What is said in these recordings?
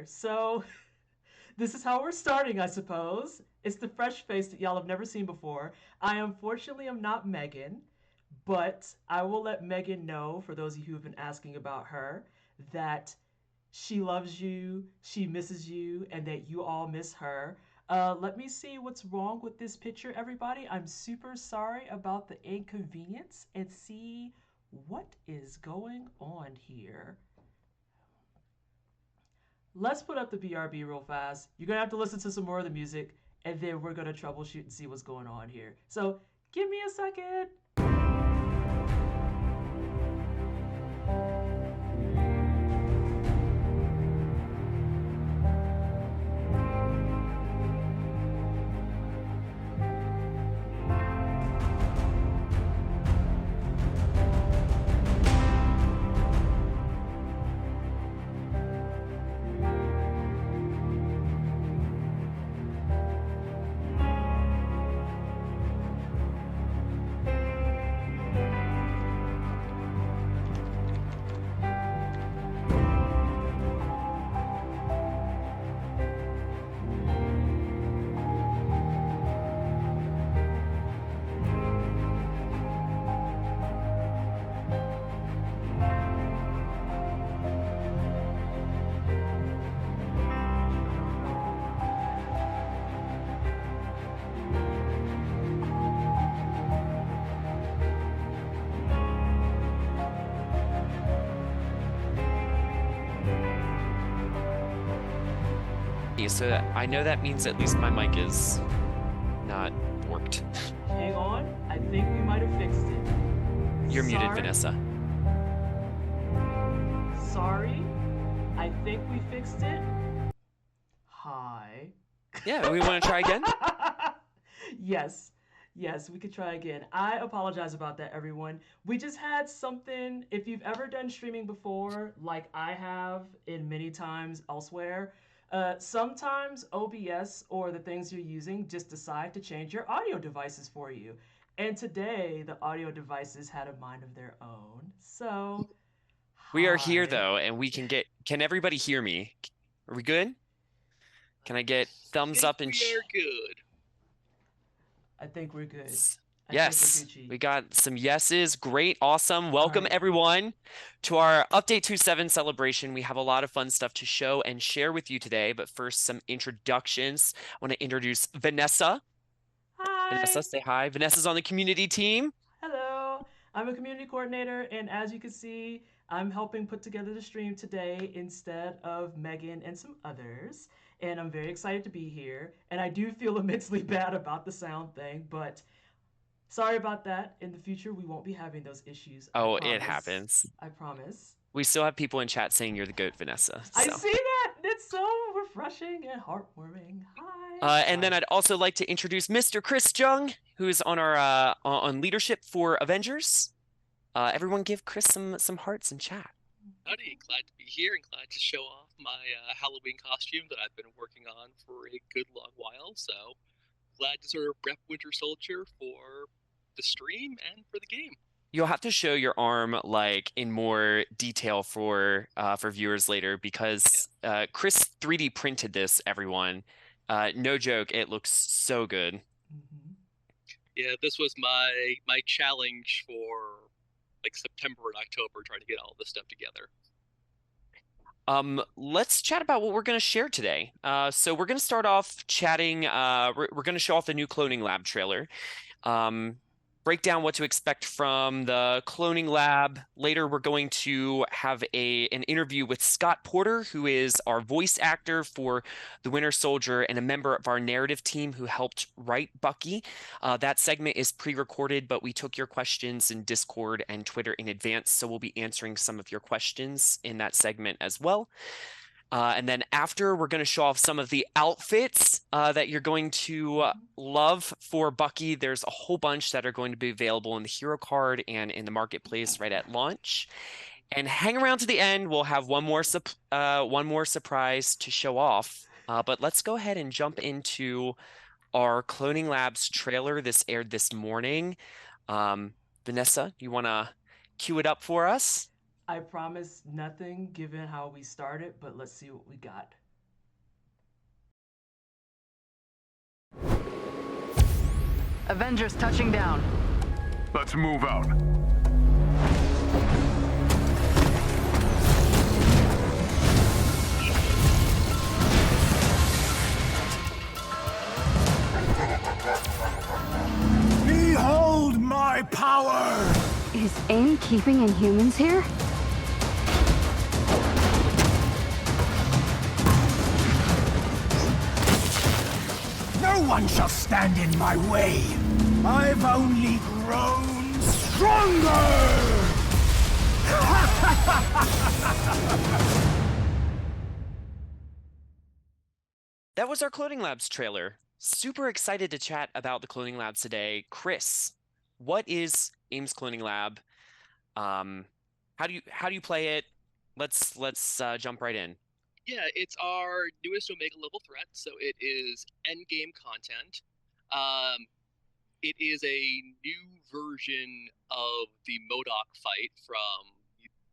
here. So, this is how we're starting, I suppose. It's the fresh face that y'all have never seen before. I unfortunately am not Megan, but I will let Megan know, for those of you who have been asking about her, that she loves you, she misses you, and that you all miss her. Let me see what's wrong with this picture, everybody. I'm super sorry about the inconvenience and see what is going on here. Let's put up the BRB real fast. You're gonna have to listen to some more of the music, and then we're gonna troubleshoot and see what's going on here. So give me a second. So I know that means at least my mic is not worked. Hang on. I think we might have fixed it. You're muted, Vanessa. Sorry. I think we fixed it. Hi. Yeah, we want to try again? Yes. Yes, we could try again. I apologize about that, everyone. We just had something. If you've ever done streaming before, like I have in many times elsewhere, sometimes OBS or the things you're using just decide to change your audio devices for you. And today, the audio devices had a mind of their own. So, We are here, hi. though, and can everybody hear me? Are we good? Can I get thumbs up and... We are good. I think we're good. Yes, we got some yeses. Great, awesome. Welcome, everyone, to our Update 2.7 celebration. We have a lot of fun stuff to show and share with you today. But first, some introductions. I want to introduce Vanessa. Hi. Vanessa, say hi. Vanessa's on the community team. Hello. I'm a community coordinator, and as you can see, I'm helping put together the stream today instead of Megan and some others. And I'm very excited to be here. And I do feel immensely bad about the sound thing, but sorry about that. In the future, we won't be having those issues. Oh, it happens. I promise. We still have people in chat saying you're the GOAT, Vanessa. So. I see that. It's so refreshing and heartwarming. Hi. And then I'd also like to introduce Mr. Chris Jung, who's on our on leadership for Avengers. Everyone give Chris some hearts in chat. Howdy, glad to be here and glad to show off my Halloween costume that I've been working on for a good long while. So glad to sort of rep Winter Soldier for the stream and for the game. You'll have to show your arm like in more detail for viewers later because Chris 3D printed this, everyone. No joke, it looks so good. Mm-hmm. Yeah, this was my challenge for like September and October, trying to get all this stuff together. Let's chat about what we're going to share today. So we're going to start off chatting. We're going to show off the new Cloning Lab trailer. Break down what to expect from the Cloning Lab. Later, we're going to have an interview with Scott Porter, who is our voice actor for the Winter Soldier and a member of our narrative team who helped write Bucky. That segment is pre-recorded, but we took your questions in Discord and Twitter in advance, so we'll be answering some of your questions in that segment as well. And then after, we're going to show off some of the outfits that you're going to love for Bucky. There's a whole bunch that are going to be available in the hero card and in the marketplace right at launch. And hang around to the end. We'll have one more surprise to show off. But let's go ahead and jump into our Cloning Labs trailer. This aired this morning. Vanessa, you want to cue it up for us? I promise nothing given how we started, but let's see what we got. Avengers touching down. Let's move out. Behold my power! Is AIM keeping Inhumans here? No one shall stand in my way. I've only grown stronger! That was our Cloning Labs trailer. Super excited to chat about the Cloning Labs today. Chris, what is AIM's Cloning Lab? How do you play it? Let's jump right in. Yeah, it's our newest Omega level threat, so it is endgame content. It is a new version of the MODOK fight from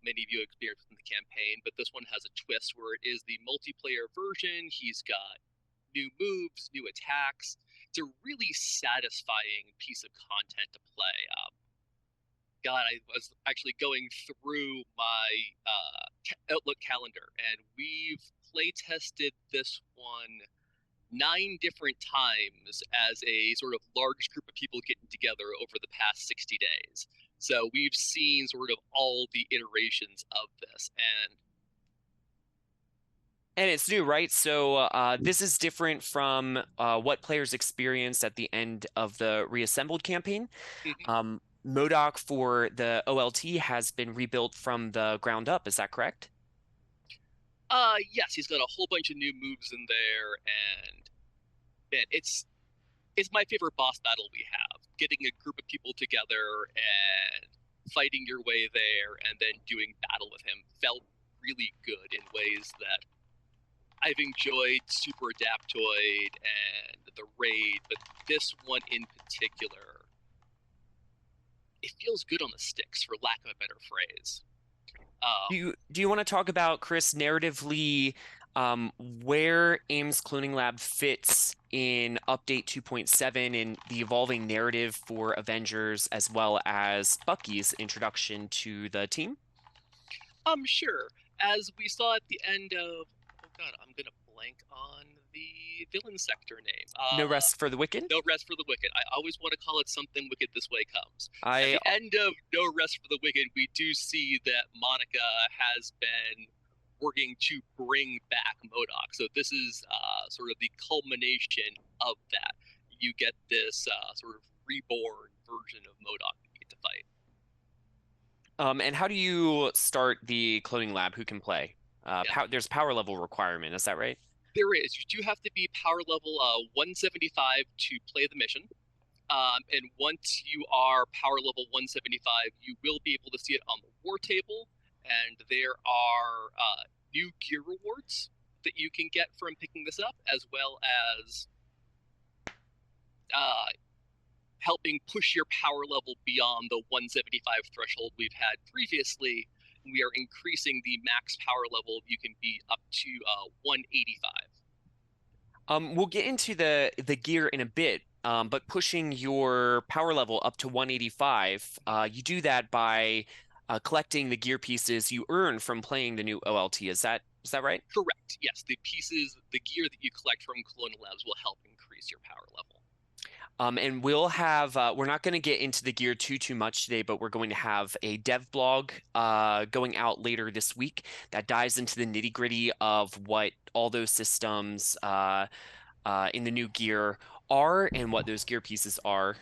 many of you experienced in the campaign, but this one has a twist where it is the multiplayer version. He's got new moves, new attacks. It's a really satisfying piece of content to play. God, I was actually going through my Outlook calendar, and we've play tested this one 9 different times as a sort of large group of people getting together over the past 60 days. So we've seen sort of all the iterations of this, and it's new, right? So this is different from what players experienced at the end of the reassembled campaign. MODOK for the OLT has been rebuilt from the ground up. Is that correct? Yes, he's got a whole bunch of new moves in there, and man, it's my favorite boss battle we have. Getting a group of people together and fighting your way there, and then doing battle with him felt really good in ways that I've enjoyed Super Adaptoid and the Raid, but this one in particular, it feels good on the sticks, for lack of a better phrase. Do you want to talk about, Chris, narratively, where AIM's Cloning Lab fits in Update 2.7 and the evolving narrative for Avengers, as well as Bucky's introduction to the team? Sure. As we saw at the end of, oh god, I'm gonna blank on the villain sector name. No Rest for the Wicked? No Rest for the Wicked. I always want to call it something wicked this way comes. At the end of No Rest for the Wicked, we do see that Monica has been working to bring back MODOK. So this is sort of the culmination of that. You get this sort of reborn version of MODOK that you get to fight. And how do you start the Cloning Lab? Who can play? There's power level requirement, is that right? There is. You do have to be power level 175 to play the mission. And once you are power level 175, you will be able to see it on the war table. And there are new gear rewards that you can get from picking this up, as well as helping push your power level beyond the 175 threshold we've had previously. We are increasing the max power level you can be up to 185. We'll get into the gear in a bit, but pushing your power level up to 185, you do that by collecting the gear pieces you earn from playing the new OLT. Is that right? Correct. Yes, the gear that you collect from Colonial Labs will help increase your power level. And we'll have, we're not going to get into the gear too much today, but we're going to have a dev blog going out later this week that dives into the nitty gritty of what all those systems in the new gear are and what those gear pieces are.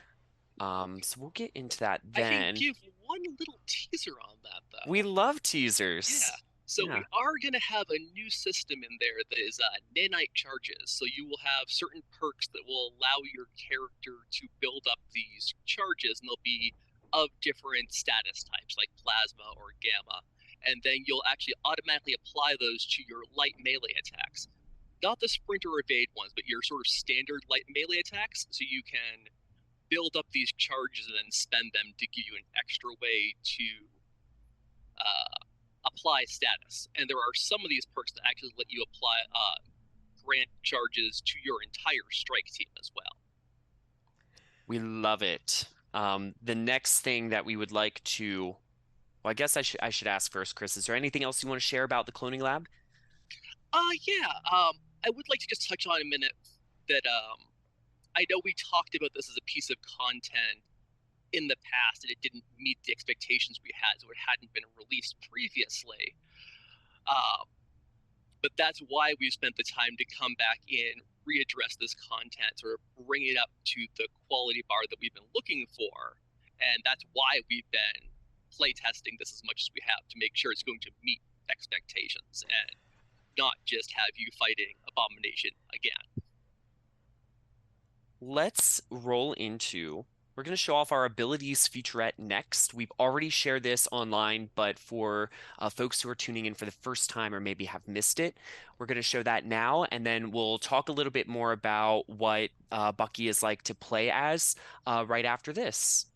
So we'll get into that then. I can give one little teaser on that, though. We love teasers. Yeah. So we are going to have a new system in there that is nanite charges. So you will have certain perks that will allow your character to build up these charges, and they'll be of different status types, like plasma or gamma. And then you'll actually automatically apply those to your light melee attacks. Not the sprint or evade ones, but your sort of standard light melee attacks, so you can build up these charges and then spend them to give you an extra way to apply status. And there are some of these perks that actually let you apply grant charges to your entire strike team as well. We love it. The next thing that we would like to, well, I guess I should ask first, Chris, is there anything else you want to share about the cloning lab? Yeah. I would like to just touch on a minute that I know we talked about this as a piece of content in the past, and it didn't meet the expectations we had, so it hadn't been released previously. But that's why we spent the time to come back in, readdress this content, sort of bring it up to the quality bar that we've been looking for. And that's why we've been playtesting this as much as we have to make sure it's going to meet expectations and not just have you fighting Abomination again. Let's roll into, we're going to show off our abilities featurette next. We've already shared this online, but for folks who are tuning in for the first time or maybe have missed it, we're going to show that now, and then we'll talk a little bit more about what Bucky is like to play as right after this.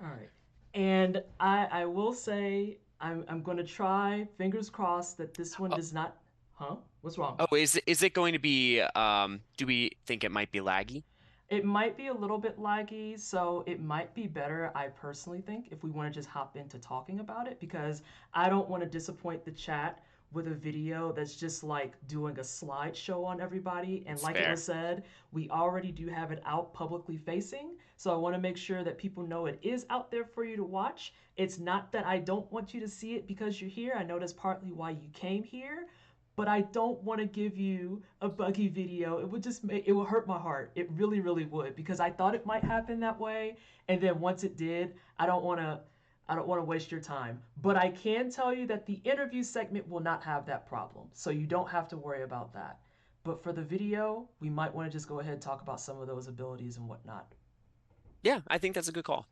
All right. And I will say I'm going to try, fingers crossed, that this one does not... Huh? What's wrong? Oh, is it going to be, do we think it might be laggy? It might be a little bit laggy, so it might be better, I personally think, if we want to just hop into talking about it, because I don't want to disappoint the chat with a video that's just like doing a slideshow on everybody. And like it was said, we already do have it out publicly facing, so I want to make sure that people know it is out there for you to watch. It's not that I don't want you to see it because you're here. I know that's partly why you came here, but I don't want to give you a buggy video. It would just it would hurt my heart. It really, really would, because I thought it might happen that way, and then once it did, I don't want to waste your time. But I can tell you that the interview segment will not have that problem, so you don't have to worry about that. But for the video, we might want to just go ahead and talk about some of those abilities and whatnot. Yeah, I think that's a good call.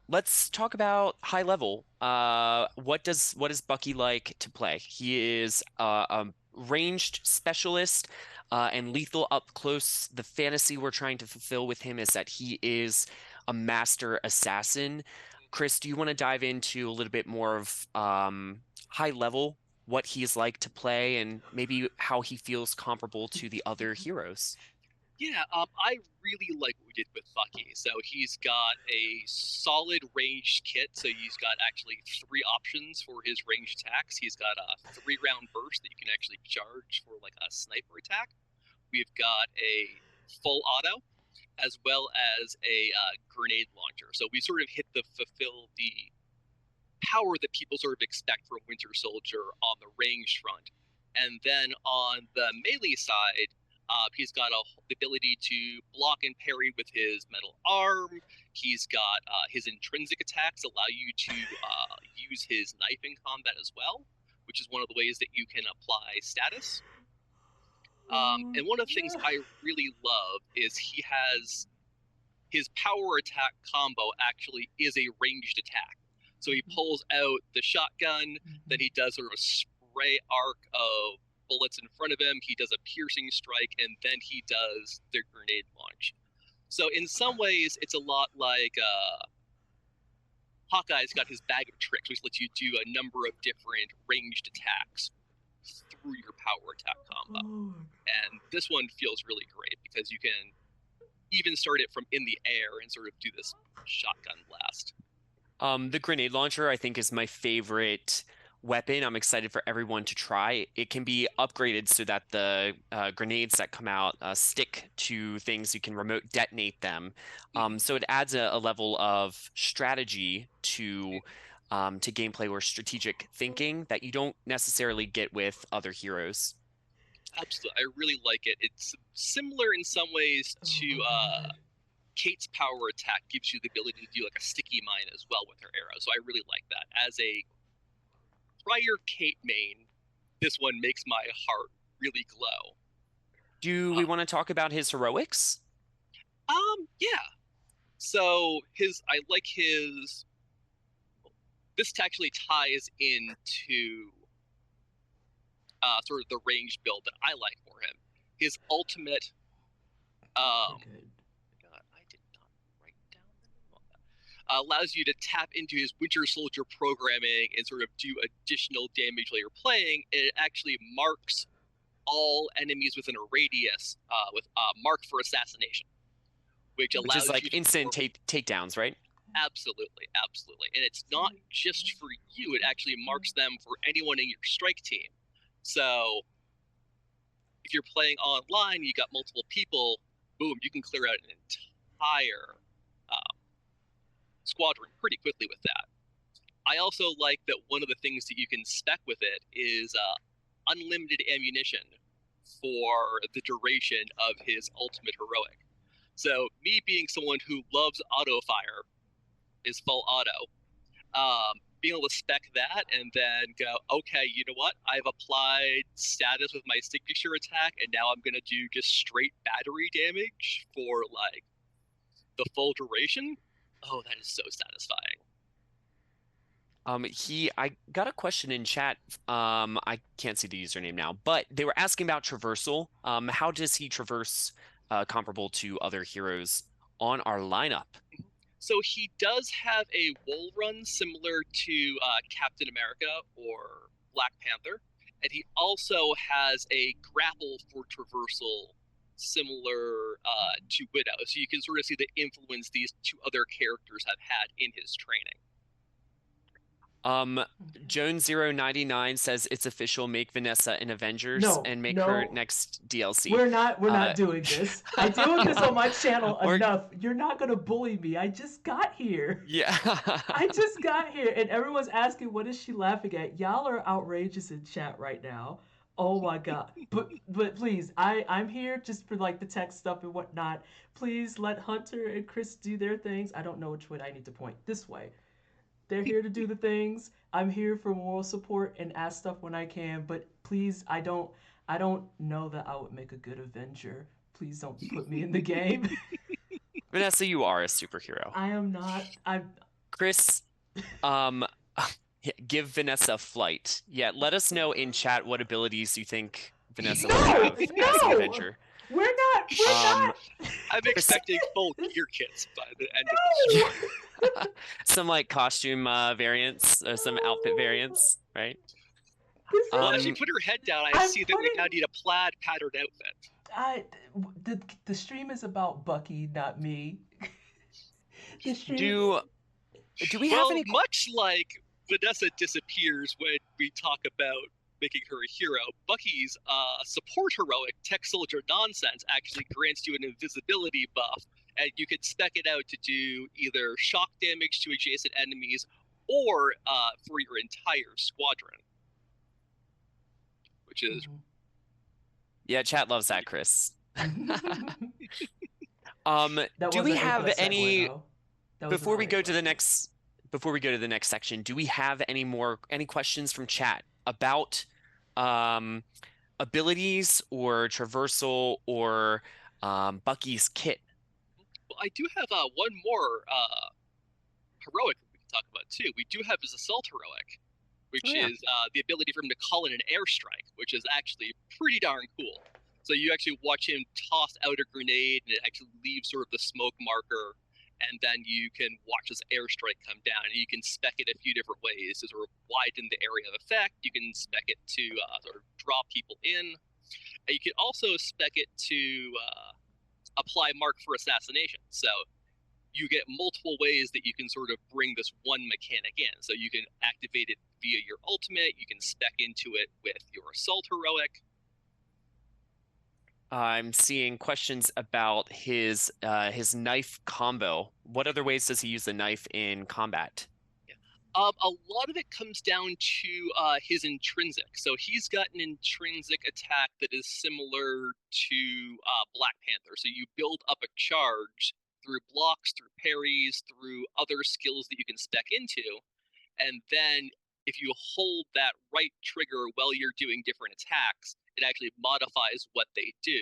Let's talk about high level. What does Bucky like to play? He is a ranged specialist and lethal up close. The fantasy we're trying to fulfill with him is that he is a master assassin. Chris, do you want to dive into a little bit more of high level, what he's like to play, and maybe how he feels comparable to the other heroes? Yeah, I really like what we did with Bucky. So he's got a solid ranged kit. So he's got actually 3 options for his ranged attacks. He's got a 3-round burst that you can actually charge for like a sniper attack. We've got a full auto, as well as a grenade launcher. So we sort of fulfill the power that people sort of expect from Winter Soldier on the ranged front. And then on the melee side, he's got the ability to block and parry with his metal arm. He's got his intrinsic attacks allow you to use his knife in combat as well, which is one of the ways that you can apply status. And one of the things I really love is he has his power attack combo actually is a ranged attack. So he pulls out the shotgun, then he does sort of a spray arc of bullets in front of him, he does a piercing strike, and then he does the grenade launch. So in some ways, it's a lot like Hawkeye's got his bag of tricks, which lets you do a number of different ranged attacks through your power attack combo. And this one feels really great because you can even start it from in the air and sort of do this shotgun blast. The grenade launcher, I think, is my favorite weapon. I'm excited for everyone to try. It can be upgraded so that the grenades that come out stick to things. You can remote detonate them. So it adds a level of strategy to gameplay or strategic thinking that you don't necessarily get with other heroes. Absolutely. I really like it. It's similar in some ways to Kate's power attack gives you the ability to do like a sticky mine as well with her arrow. So I really like that. As a prior Kate main, this one makes my heart really glow. Do we want to talk about his heroics? Yeah. So I like his. This actually ties into sort of the range build that I like for him. His ultimate. Allows you to tap into his Winter Soldier programming and sort of do additional damage while you're playing. And it actually marks all enemies within a radius with mark for assassination, which Which allows is like you to instant takedowns, right? Absolutely, absolutely. And it's not just for you, it actually marks them for anyone in your strike team. So if you're playing online, you got multiple people, boom, you can clear out an entire squadron pretty quickly with that. I also like that one of the things that you can spec with it is unlimited ammunition for the duration of his ultimate heroic. So me being someone who loves auto fire, is full auto, being able to spec that and then go, okay, you know what? I've applied status with my signature attack, and now I'm going to do just straight battery damage for like the full duration. Oh, that is so satisfying. I got a question in chat. I can't see the username now, but they were asking about traversal. How does he traverse comparable to other heroes on our lineup? So he does have a wall run similar to Captain America or Black Panther, and he also has a grapple for traversal similar to Widow. So you can sort of see the influence these two other characters have had in his training. Jones099 says it's official. Make Vanessa an Avengers and make No. her next DLC. We're not doing this. I deal with this on my channel Or- enough. You're not gonna bully me. I just got here. Yeah. I just got here, and everyone's asking, what is she laughing at? Y'all are outrageous in chat right now. Oh my god. But please, I'm here just for like the tech stuff and whatnot. Please let Hunter and Chris do their things. I don't know which way I need to point. This way. They're here to do the things. I'm here for moral support and ask stuff when I can. But please, I don't know that I would make a good Avenger. Please don't put me in the game. Vanessa, you are a superhero. I am not. Chris, give Vanessa flight. Yeah, let us know in chat what abilities you think Vanessa will have as an Avenger. We're not. I'm expecting full gear kits by the end of the stream. Some like costume variants, or some outfit variants, right? Well, as you put her head down, I see that we now need a plaid patterned outfit. The stream is about Bucky, not me. Do we have any? Much like Vanessa disappears when we talk about making her a hero, Bucky's support heroic tech soldier nonsense actually grants you an invisibility buff, and you can spec it out to do either shock damage to adjacent enemies or for your entire squadron. Which is... Yeah, chat loves that, Chris. Do we have any... Before we go to the next section, do we have any questions from chat about abilities or traversal or Bucky's kit? Well, I do have one more heroic we can talk about too. We do have his assault heroic, which is the ability for him to call in an airstrike, which is actually pretty darn cool. So you actually watch him toss out a grenade, and it actually leaves sort of the smoke marker, and then you can watch his airstrike come down, and you can spec it a few different ways to sort of widen the area of effect. You can spec it to sort of draw people in. And you can also spec it to apply mark for assassination. So you get multiple ways that you can sort of bring this one mechanic in. So you can activate it via your ultimate, you can spec into it with your assault heroic. I'm seeing questions about his knife combo. What other ways does he use the knife in combat? A lot of it comes down to his intrinsic. So he's got an intrinsic attack that is similar to Black Panther. So you build up a charge through blocks, through parries, through other skills that you can spec into. And then if you hold that right trigger while you're doing different attacks, it actually modifies what they do.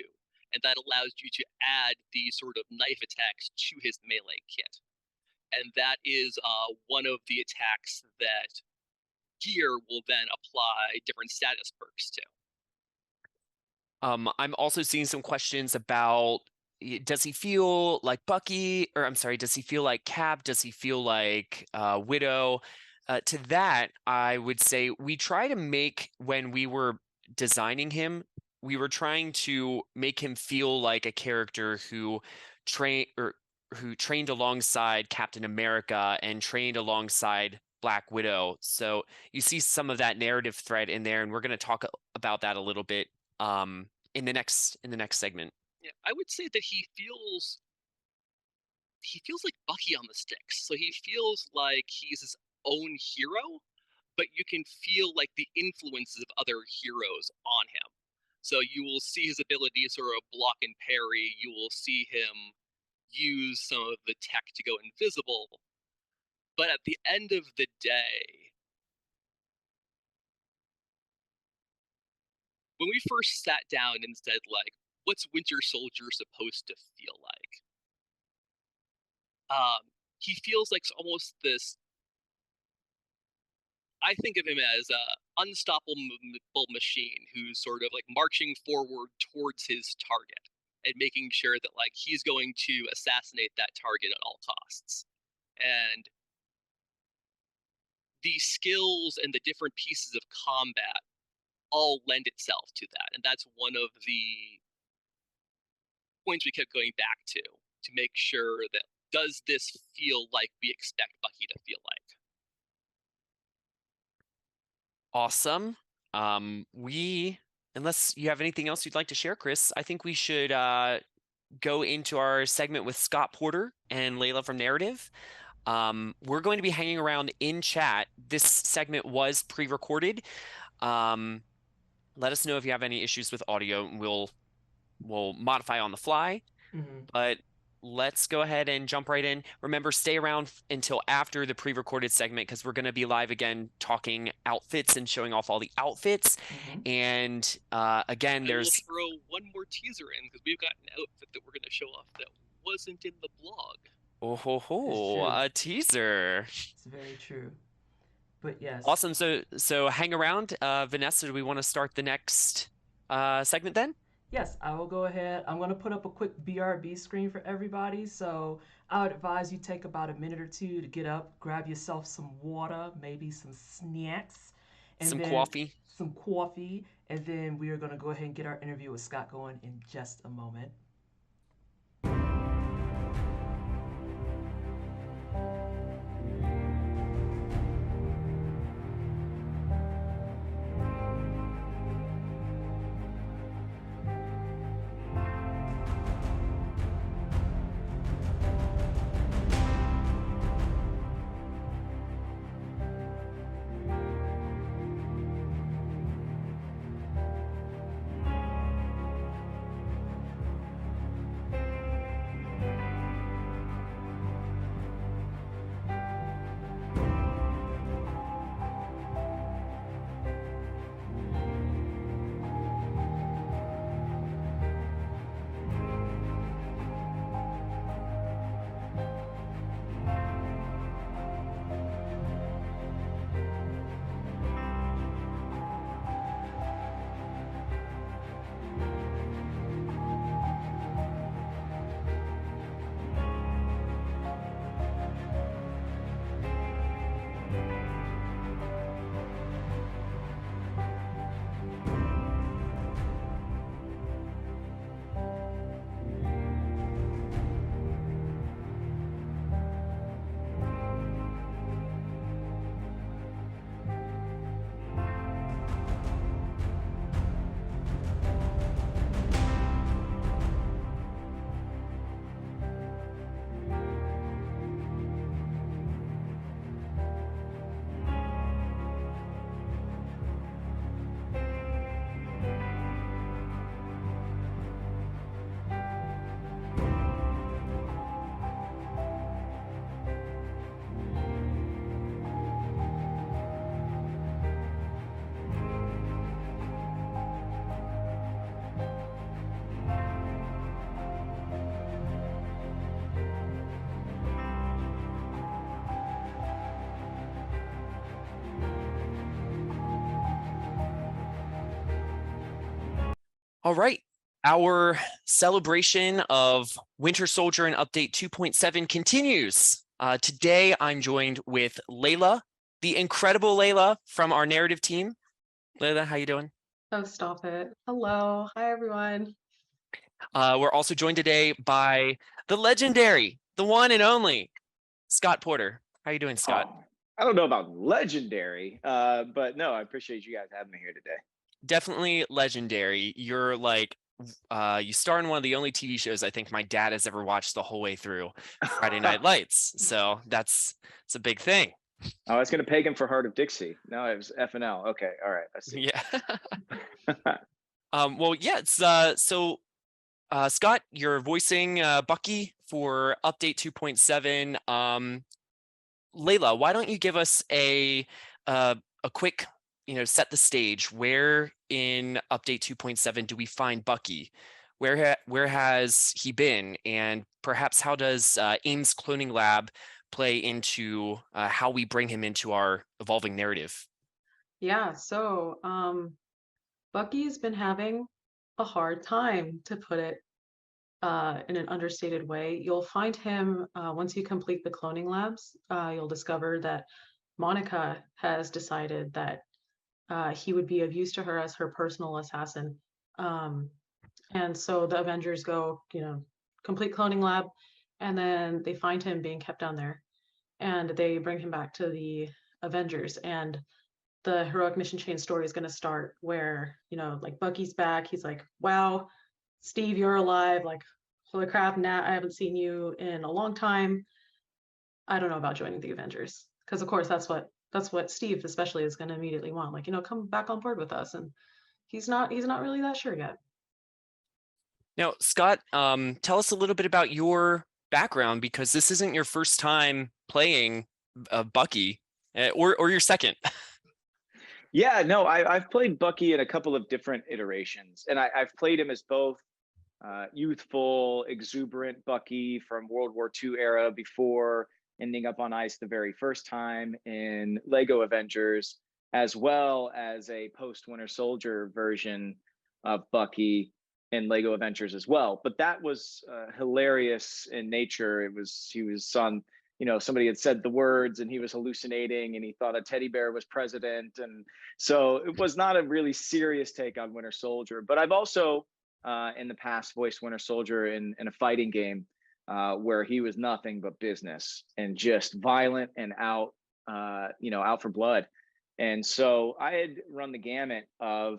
And that allows you to add these sort of knife attacks to his melee kit. And that is one of the attacks that gear will then apply different status perks to. I'm also seeing some questions about, does he feel like Bucky, or I'm sorry, does he feel like Cap? Does he feel like Widow? To that, I would say we try to make, when we were designing him, we were trying to make him feel like a character who who trained alongside Captain America and trained alongside Black Widow. So you see some of that narrative thread in there, and we're going to talk about that a little bit in the next segment. Yeah, I would say that he feels like Bucky on the sticks. So he feels like he's his own hero, but you can feel like the influences of other heroes on him. So you will see his ability to sort of block and parry. You will see him use some of the tech to go invisible. But at the end of the day, when we first sat down and said, like, what's Winter Soldier supposed to feel like? He feels like almost this. I think of him as a unstoppable machine who's sort of like marching forward towards his target and making sure that like he's going to assassinate that target at all costs. And the skills and the different pieces of combat all lend itself to that. And that's one of the points we kept going back to make sure that does this feel like we expect Bucky to feel like? Awesome. Unless you have anything else you'd like to share, Chris, I think we should go into our segment with Scott Porter and Layla from Narrative. We're going to be hanging around in chat. This segment was pre-recorded. Let us know if you have any issues with audio, and we'll modify on the fly. But let's go ahead and jump right in. Remember, stay around until after the pre-recorded segment because we're going to be live again talking outfits and showing off all the outfits. And again, we'll throw one more teaser in because we've got an outfit that we're going to show off that wasn't in the blog. Oh ho ho, a teaser. It's very true. But yes. Awesome. So hang around. Vanessa, do we want to start the next segment then? Yes, I will go ahead. I'm going to put up a quick BRB screen for everybody. So I would advise you take about a minute or two to get up, grab yourself some water, maybe some snacks. And some coffee. And then we are going to go ahead and get our interview with Scott going in just a moment. All right. Our celebration of Winter Soldier and Update 2.7 continues. Today, I'm joined with Layla, the incredible Layla from our narrative team. Layla, how you doing? Oh, stop it. Hello. Hi, everyone. We're also joined today by the legendary the one and only Scott Porter. How you doing, Scott? Oh, I don't know about legendary, but no, I appreciate you guys having me here today. Definitely legendary. You're like, you star in one of the only TV shows I think my dad has ever watched the whole way through, Friday Night Lights. So it's a big thing. Oh, I was going to peg him for Heart of Dixie. No, it was FNL. Okay, all right, I see. Yeah. Well, yeah. It's so Scott, you're voicing Bucky for Update 2.7. Layla, why don't you give us a quick, set the stage. Where in Update 2.7 do we find Bucky? Where has he been? And perhaps how does AIM's cloning lab play into how we bring him into our evolving narrative? Yeah, so Bucky's been having a hard time, to put it in an understated way. You'll find him once you complete the cloning labs. You'll discover that Monica has decided that he would be of use to her as her personal assassin. And so the Avengers go, complete cloning lab, and then they find him being kept down there, and they bring him back to the Avengers. And the heroic mission chain story is going to start where, like Bucky's back. He's like, wow, Steve, you're alive. Like, holy crap, Nat, I haven't seen you in a long time. I don't know about joining the Avengers. Because of course that's what Steve especially is going to immediately want. Like, come back on board with us. And he's not really that sure yet. Now, Scott, tell us a little bit about your background, because this isn't your first time playing Bucky, or your second. Yeah, no, I've played Bucky in a couple of different iterations, and I've played him as both youthful, exuberant Bucky from World War II era before ending up on ice the very first time in Lego Avengers, as well as a post-Winter Soldier version of Bucky in Lego Avengers as well. But that was hilarious in nature. He was on, somebody had said the words and he was hallucinating and he thought a teddy bear was president. And so it was not a really serious take on Winter Soldier. But I've also in the past voiced Winter Soldier in a fighting game where he was nothing but business and just violent and out for blood. And so I had run the gamut of,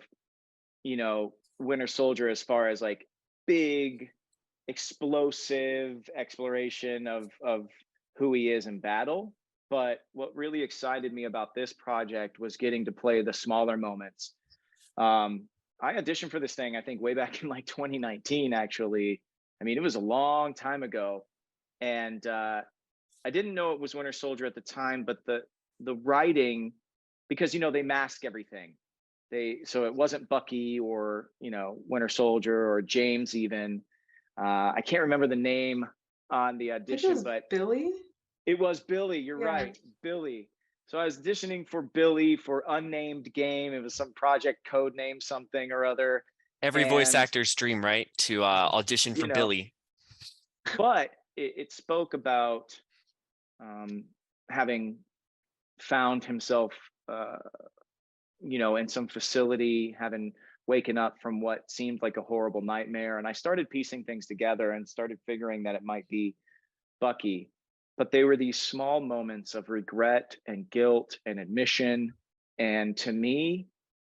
Winter Soldier as far as like big, explosive exploration of who he is in battle. But what really excited me about this project was getting to play the smaller moments. I auditioned for this thing, I think, way back in like 2019, actually. I mean, it was a long time ago. And I didn't know it was Winter Soldier at the time, but the writing, because, they mask everything. So it wasn't Bucky or, Winter Soldier or James even. I can't remember the name on the audition, but Billy? It was Billy. You're right. Billy. So I was auditioning for Billy for unnamed game. It was some project code name, something or other. Every voice actor's dream, right? To audition for Billy. But it spoke about having found himself, in some facility, having waken up from what seemed like a horrible nightmare. And I started piecing things together and started figuring that it might be Bucky. But they were these small moments of regret and guilt and admission. And to me,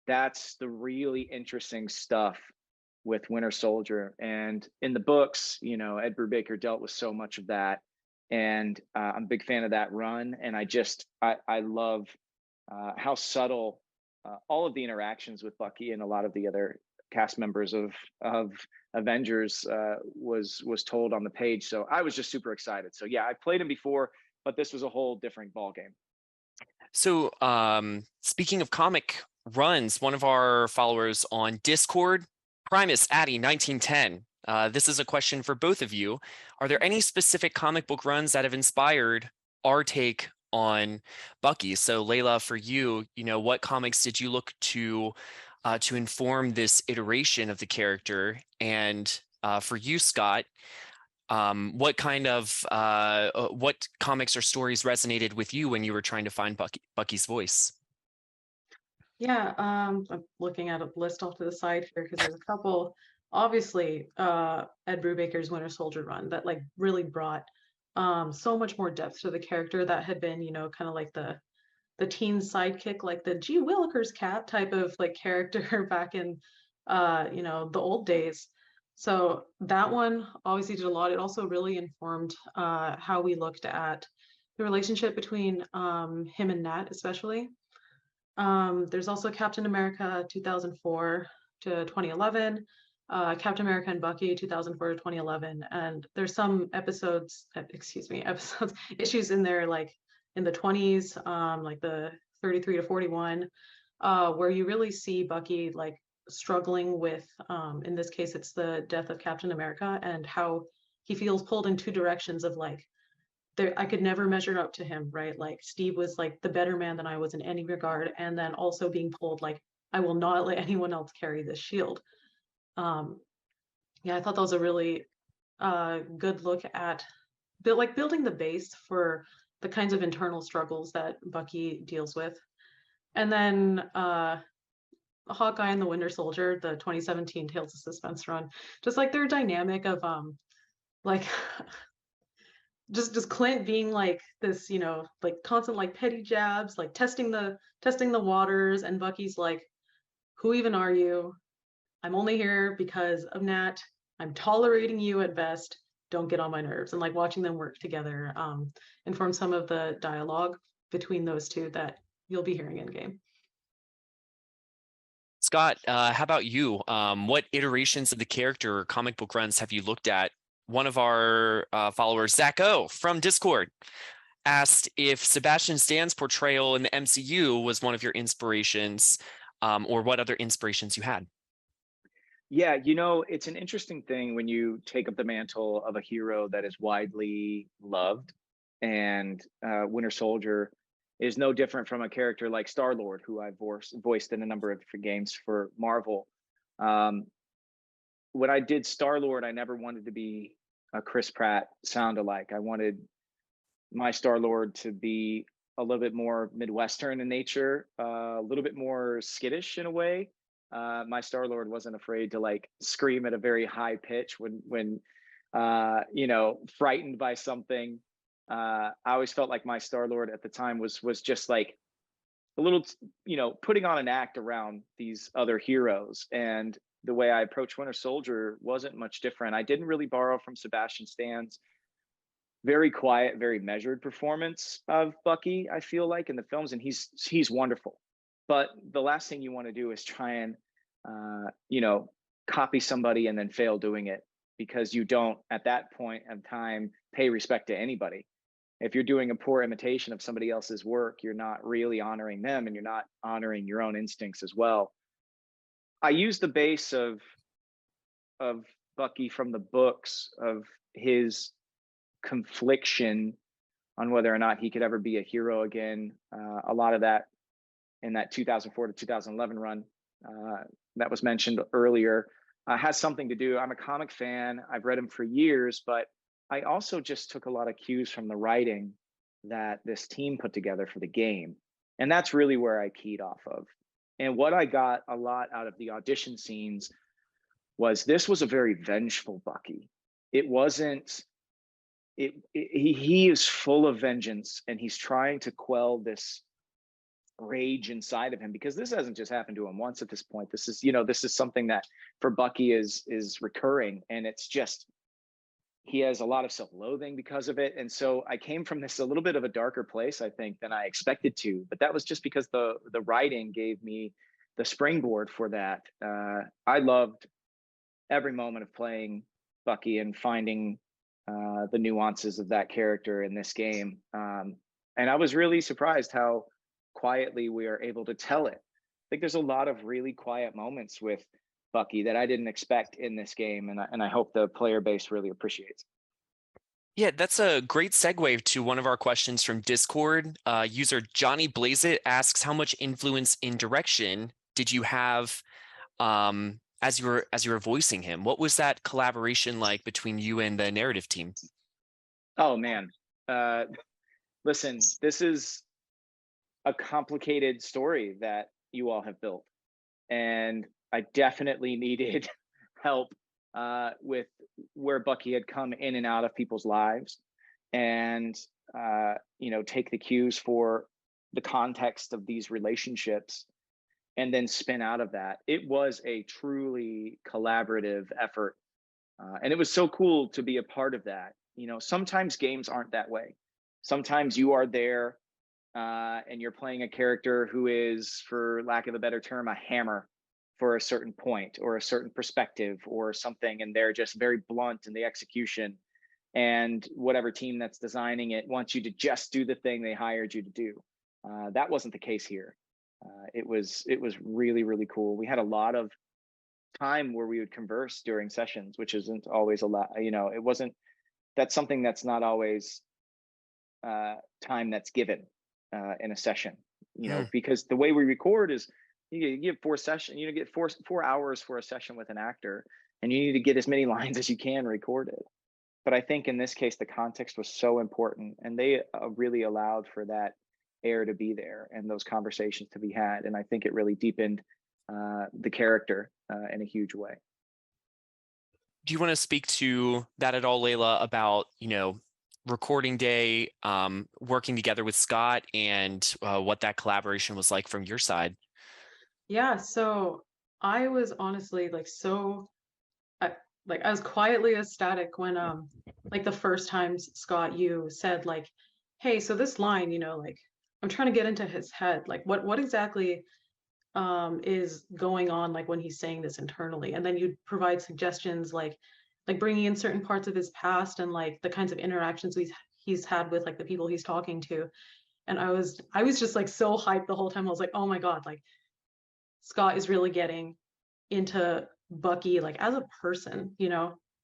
that's the really interesting stuff with Winter Soldier. And in the books, Ed Brubaker dealt with so much of that. And I'm a big fan of that run. And I love how subtle all of the interactions with Bucky and a lot of the other cast members of Avengers was told on the page. So I was just super excited. So yeah, I played him before, but this was a whole different ball game. So speaking of comic runs, one of our followers on Discord, Primus Addy 1910. This is a question for both of you. Are there any specific comic book runs that have inspired our take on Bucky? So Layla, for you, what comics did you look to inform this iteration of the character? And for you, Scott, what kind of what comics or stories resonated with you when you were trying to find Bucky's voice? Yeah, I'm looking at a list off to the side here because there's a couple. Obviously, Ed Brubaker's Winter Soldier run that like really brought so much more depth to the character that had been, you know, kind of like the teen sidekick, like the Gee Willikers cat type of like character back in you know, the old days. So that one obviously did a lot. It also really informed how we looked at the relationship between him and Nat, especially. There's also Captain America 2004 to 2011, Captain America and Bucky 2004 to 2011, and there's some episodes, excuse me, episodes, issues in there like in the 20s, like the 33 to 41, where you really see Bucky like struggling with, in this case, it's the death of Captain America and how he feels pulled in two directions of like, there, I could never measure up to him, right? Like Steve was like the better man than I was in any regard, and then also being pulled like, I will not let anyone else carry this shield. Um, yeah, I thought that was a really good look at building the base for the kinds of internal struggles that Bucky deals with. And then Hawkeye and the Winter Soldier, the 2017 Tales of Suspense run, just like their dynamic of like just Clint being like this, you know, like constant like petty jabs, like testing the waters, and Bucky's like, who even are you? I'm only here because of Nat. I'm tolerating you at best. Don't get on my nerves. And like watching them work together inform some of the dialogue between those two that you'll be hearing in game. Scott, how about you? What iterations of the character or comic book runs have you looked at? One of our followers, Zach O from Discord, asked if Sebastian Stan's portrayal in the MCU was one of your inspirations, or what other inspirations you had. Yeah, you know, it's an interesting thing when you take up the mantle of a hero that is widely loved, and Winter Soldier is no different from a character like Star-Lord, who I've voiced in a number of different games for Marvel. Um, when I did Star-Lord, I never wanted to be a Chris Pratt sound-alike. I wanted my Star-Lord to be a little bit more Midwestern in nature, a little bit more skittish in a way. My Star-Lord wasn't afraid to like scream at a very high pitch when you know, frightened by something. I always felt like my Star-Lord at the time was just like a little, you know, putting on an act around these other heroes. And the way I approached Winter Soldier wasn't much different. I didn't really borrow from Sebastian Stan's very quiet, very measured performance of Bucky, I feel like, in the films, and he's wonderful. But the last thing you want to do is try and you know, copy somebody and then fail doing it, because you don't at that point of time pay respect to anybody. If you're doing a poor imitation of somebody else's work, you're not really honoring them, and you're not honoring your own instincts as well. I use the base of Bucky from the books, of his confliction on whether or not he could ever be a hero again. A lot of that in that 2004 to 2011 run that was mentioned earlier has something to do. I'm a comic fan. I've read him for years, but I also just took a lot of cues from the writing that this team put together for the game. And that's really where I keyed off of. And what I got a lot out of the audition scenes was this was a very vengeful Bucky. It wasn't, he is full of vengeance, and he's trying to quell this rage inside of him, because this hasn't just happened to him once at this point. This is, you know, this is something that for Bucky is recurring, and it's just, he has a lot of self-loathing because of it. And so I came from this a little bit of a darker place, I think, than I expected to, but that was just because the writing gave me the springboard for that. I loved every moment of playing Bucky and finding the nuances of that character in this game. And I was really surprised how quietly we are able to tell it. I think there's a lot of really quiet moments with Bucky that I didn't expect in this game, and I hope the player base really appreciates. Yeah, that's a great segue to one of our questions from Discord. User Johnny Blazeit asks, how much influence in direction did you have as you were voicing him? What was that collaboration like between you and the narrative team? Oh man, listen, this is a complicated story that you all have built, and I definitely needed help with where Bucky had come in and out of people's lives. and take the cues for the context of these relationships and then spin out of that. It was a truly collaborative effort. And it was so cool to be a part of that. Sometimes games aren't that way. Sometimes you are there and you're playing a character who is, for lack of a better term, a hammer for a certain point or a certain perspective or something. And they're just very blunt in the execution. And whatever team that's designing it wants you to just do the thing they hired you to do. That wasn't the case here. It was really, really cool. We had a lot of time where we would converse during sessions, which isn't always a lot. It wasn't. That's something that's not always time that's given in a session. Because the way we record is you get 4 hours for a session with an actor, and you need to get as many lines as you can recorded. But I think in this case, the context was so important, and they really allowed for that air to be there and those conversations to be had. And I think it really deepened the character in a huge way. Do you want to speak to that at all, Layla, about, recording day, working together with Scott, and what that collaboration was like from your side? Yeah, so I was honestly I was quietly ecstatic when the first time, Scott, you said hey, so this line, I'm trying to get into his head, what exactly is going on when he's saying this internally, and then you'd provide suggestions like bringing in certain parts of his past and the kinds of interactions he's had with the people he's talking to. And I was just so hyped the whole time. I was like, oh my god, Scott is really getting into Bucky as a person,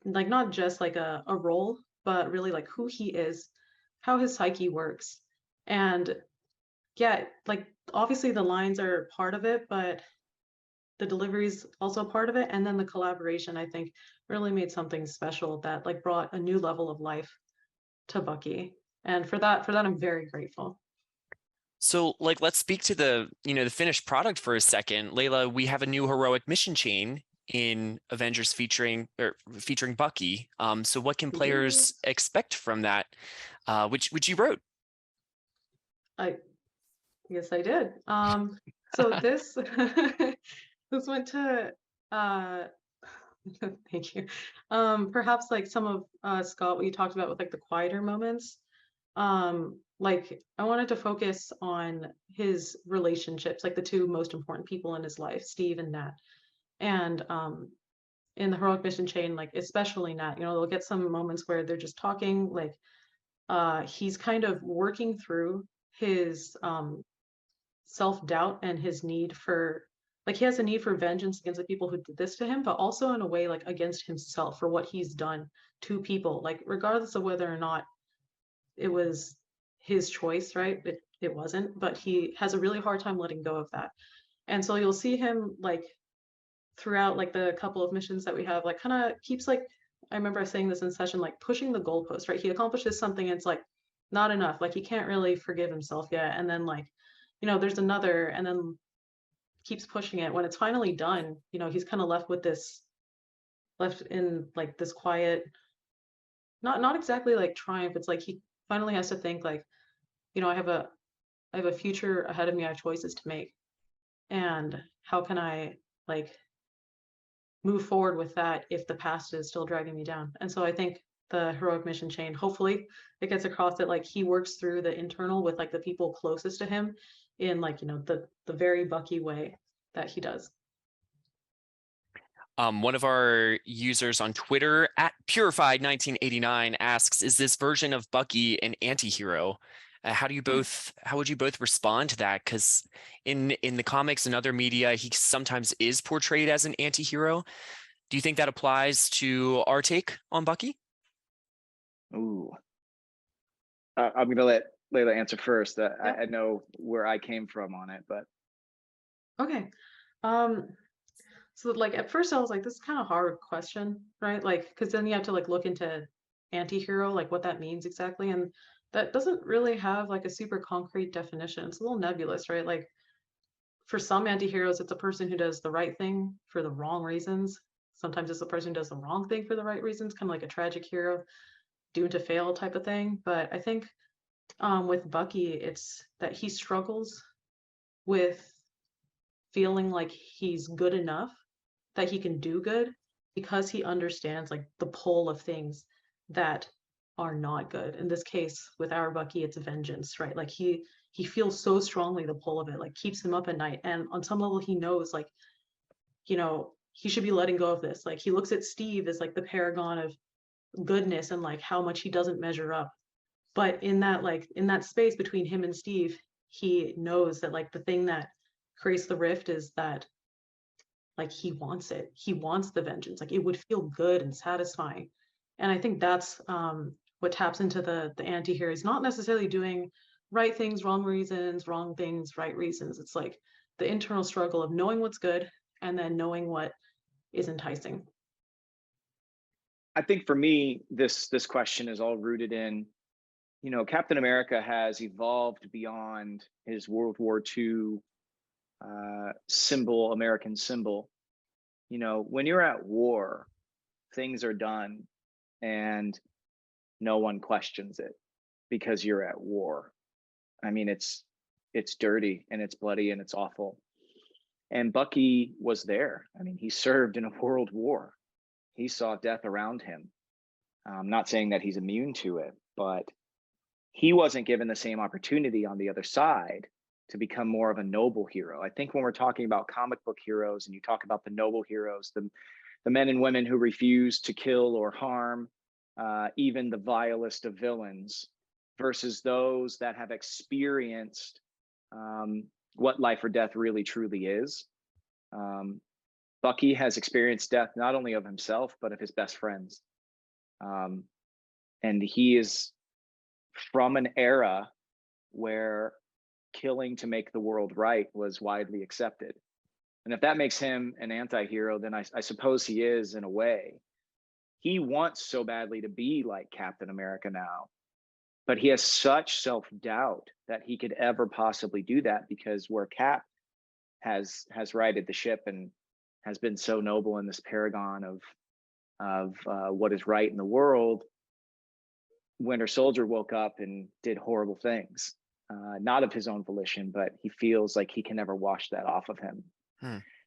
not just a role, but really who he is, how his psyche works. And yeah, obviously the lines are part of it, but the delivery is also part of it. And then the collaboration, I think, really made something special that brought a new level of life to Bucky. And for that I'm very grateful. So let's speak to the finished product for a second. Layla, we have a new heroic mission chain in Avengers featuring Bucky. So what can players expect from that, which you wrote? Yes, I did. So this this went to thank you. Perhaps some of Scott, what you talked about with the quieter moments. I wanted to focus on his relationships, the two most important people in his life, Steve and Nat. And in the heroic mission chain, especially Nat, they'll get some moments where they're just talking, he's kind of working through his self-doubt and his need for he has a need for vengeance against the people who did this to him, but also in a way against himself for what he's done to people, regardless of whether or not it was his choice, right? It wasn't, but he has a really hard time letting go of that. And so you'll see him throughout the couple of missions that we have, kind of keeps I remember saying this in session, pushing the goalpost, right? He accomplishes something, and it's not enough, he can't really forgive himself yet, and then there's another, and then keeps pushing it. When it's finally done, he's kind of left in this quiet, not exactly triumph. It's he finally has to think I have a future ahead of me. I have choices to make, and how can I move forward with that if the past is still dragging me down? And so I think the heroic mission chain, hopefully it gets across that he works through the internal with the people closest to him in the very Bucky way that he does. One of our users on Twitter at Purified1989 asks, is this version of Bucky an anti-hero? How would you both respond to that? Because in the comics and other media, he sometimes is portrayed as an anti-hero. Do you think that applies to our take on Bucky? Ooh, I'm going to let Layla answer first. Yeah. I know where I came from on it, but okay. So at first I was this is kind of hard question, right? Because then you have to look into anti-hero, what that means exactly, and that doesn't really have a super concrete definition. It's a little nebulous, right? For some anti-heroes, it's a person who does the right thing for the wrong reasons. Sometimes it's a person who does the wrong thing for the right reasons, kind of like a tragic hero. doomed to fail type of thing. But I think with Bucky, it's that he struggles with feeling like he's good enough, that he can do good, because he understands like the pull of things that are not good. In this case, with our Bucky, it's vengeance, right? Like he feels so strongly the pull of it, like keeps him up at night. And on some level, he knows like, you know, he should be letting go of this. Like he looks at Steve as like the paragon of goodness and like how much he doesn't measure up. But in that space between him and Steve, he knows that like the thing that creates the rift is that like he wants it. He wants the vengeance. Like it would feel good and satisfying. And I think that's what taps into the anti-hero. He's not necessarily doing right things, wrong reasons, wrong things, right reasons. It's like the internal struggle of knowing what's good and then knowing what is enticing. I think for me, this question is all rooted in, you know, Captain America has evolved beyond his World War II symbol, American symbol. You know, when you're at war, things are done and no one questions it because you're at war. I mean, it's dirty and it's bloody and it's awful. And Bucky was there. I mean, he served in a world war. He saw death around him. I'm not saying that he's immune to it, but he wasn't given the same opportunity on the other side to become more of a noble hero. I think when we're talking about comic book heroes and you talk about the noble heroes, the men and women who refuse to kill or harm even the vilest of villains, versus those that have experienced what life or death really truly is. Bucky has experienced death not only of himself, but of his best friends. And he is from an era where killing to make the world right was widely accepted. And if that makes him an anti-hero, then I suppose he is in a way. He wants so badly to be like Captain America now, but he has such self-doubt that he could ever possibly do that, because where Cap has righted the ship and has been so noble in this paragon of what is right in the world, Winter Soldier woke up and did horrible things, not of his own volition, but he feels like he can never wash that off of him.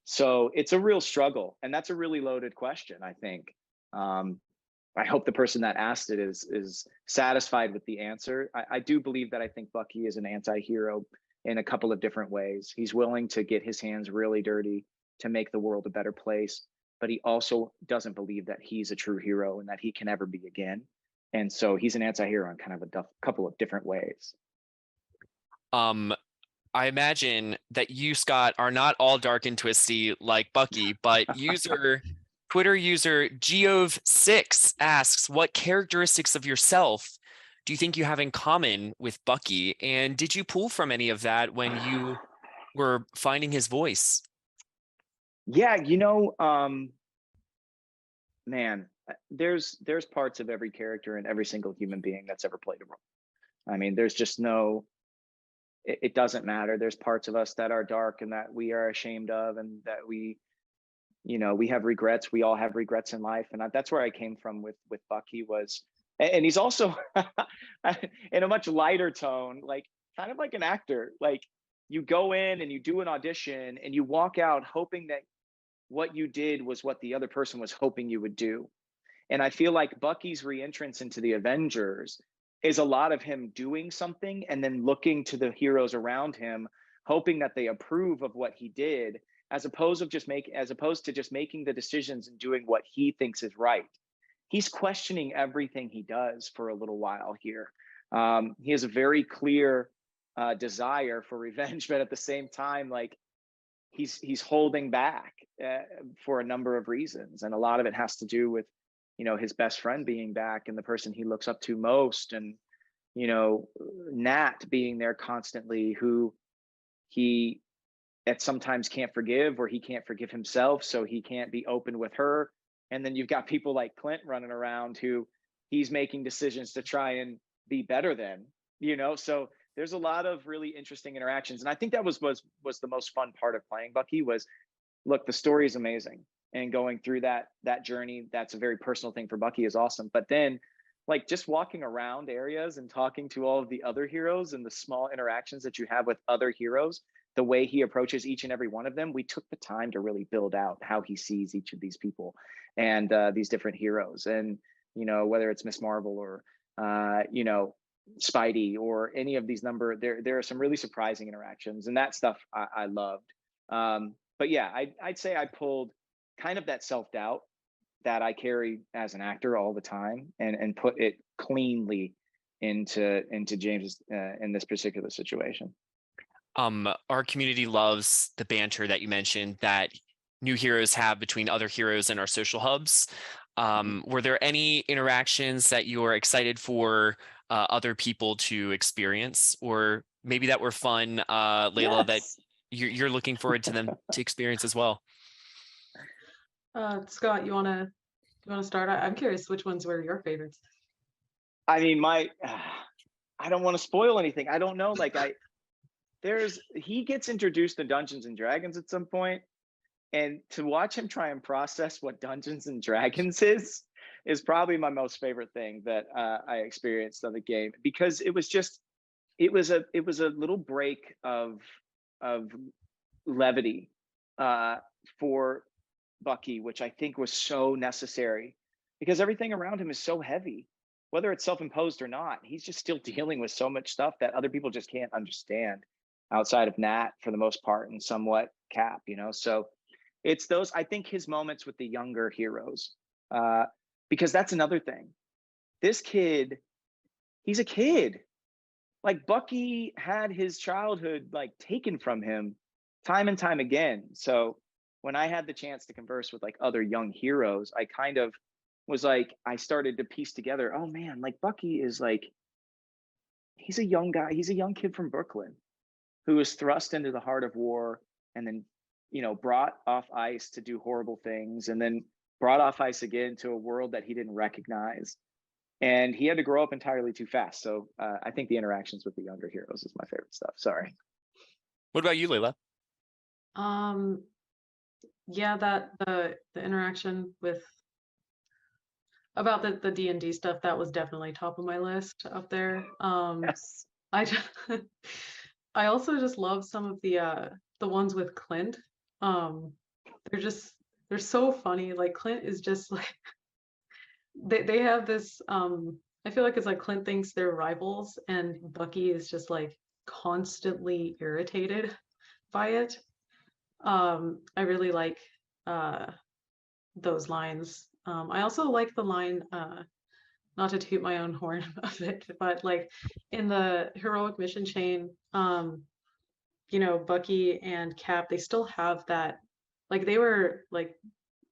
So it's a real struggle, and that's a really loaded question, I think. I hope the person that asked it is satisfied with the answer. I do believe that I think Bucky is an anti-hero in a couple of different ways. He's willing to get his hands really dirty to make the world a better place, but he also doesn't believe that he's a true hero and that he can ever be again. And so he's an anti-hero in kind of a couple of different ways. I imagine that you, Scott, are not all dark and twisty like Bucky, but Twitter user Geove6 asks, what characteristics of yourself do you think you have in common with Bucky? And did you pull from any of that when you were finding his voice? Yeah, you know, man, there's parts of every character and every single human being that's ever played a role. I mean, there's just no, it doesn't matter. There's parts of us that are dark and that we are ashamed of, and that we, you know, we have regrets. We all have regrets in life. And that's where I came from with Bucky was, and he's also in a much lighter tone, like kind of like an actor. Like you go in and you do an audition and you walk out hoping that what you did was what the other person was hoping you would do. And I feel like Bucky's reentrance into the Avengers is a lot of him doing something and then looking to the heroes around him, hoping that they approve of what he did, as opposed to just making the decisions and doing what he thinks is right. He's questioning everything he does for a little while here. He has a very clear desire for revenge, but at the same time, like he's holding back for a number of reasons, and a lot of it has to do with, you know, his best friend being back and the person he looks up to most, and, you know, Nat being there constantly, who he at sometimes can't forgive, or he can't forgive himself, so he can't be open with her. And then you've got people like Clint running around who he's making decisions to try and be better than, you know. So there's a lot of really interesting interactions, and I think that was the most fun part of playing Bucky. Was, look, the story is amazing, and going through that journey, that's a very personal thing for Bucky, is awesome. But then like just walking around areas and talking to all of the other heroes and the small interactions that you have with other heroes, the way he approaches each and every one of them, we took the time to really build out how he sees each of these people and these different heroes. And, you know, whether it's Miss Marvel or, you know, Spidey or any of these there are some really surprising interactions, and that stuff I loved. But yeah, I'd say I pulled kind of that self-doubt that I carry as an actor all the time and put it cleanly into James's in this particular situation. Our community loves the banter that you mentioned that new heroes have between other heroes in our social hubs. Were there any interactions that you are excited for other people to experience, or maybe that were fun, Layla, that Yes. you're looking forward to them to experience as well? Scott, you wanna start? I'm curious which ones were your favorites. I mean, I don't want to spoil anything. I don't know. Like he gets introduced to Dungeons and Dragons at some point, and to watch him try and process what Dungeons and Dragons is probably my most favorite thing that I experienced on the game, because it was a little break of levity for Bucky, which I think was so necessary, because everything around him is so heavy, whether it's self-imposed or not. He's just still dealing with so much stuff that other people just can't understand outside of Nat for the most part, and somewhat Cap, you know. So it's those, I think, his moments with the younger heroes, because that's another thing. This kid, he's a kid. Like, Bucky had his childhood like taken from him time and time again. So when I had the chance to converse with like other young heroes, I kind of was like, I started to piece together, oh man, like Bucky is like, he's a young guy, he's a young kid from Brooklyn who was thrust into the heart of war, and then, you know, brought off ice to do horrible things, and then brought off ice again to a world that he didn't recognize. And he had to grow up entirely too fast. So I think the interactions with the younger heroes is my favorite stuff. Sorry. What about you, Layla? Yeah, that the interaction with about the D&D stuff, that was definitely top of my list up there. Yes. I also just love some of the ones with Clint. They're so funny. Like, Clint is just like they have this I feel like it's like Clint thinks they're rivals, and Bucky is just like constantly irritated by it. I really like those lines. I also like the line, not to toot my own horn a bit, but like in the heroic mission chain, you know, Bucky and Cap, they still have that, like they were like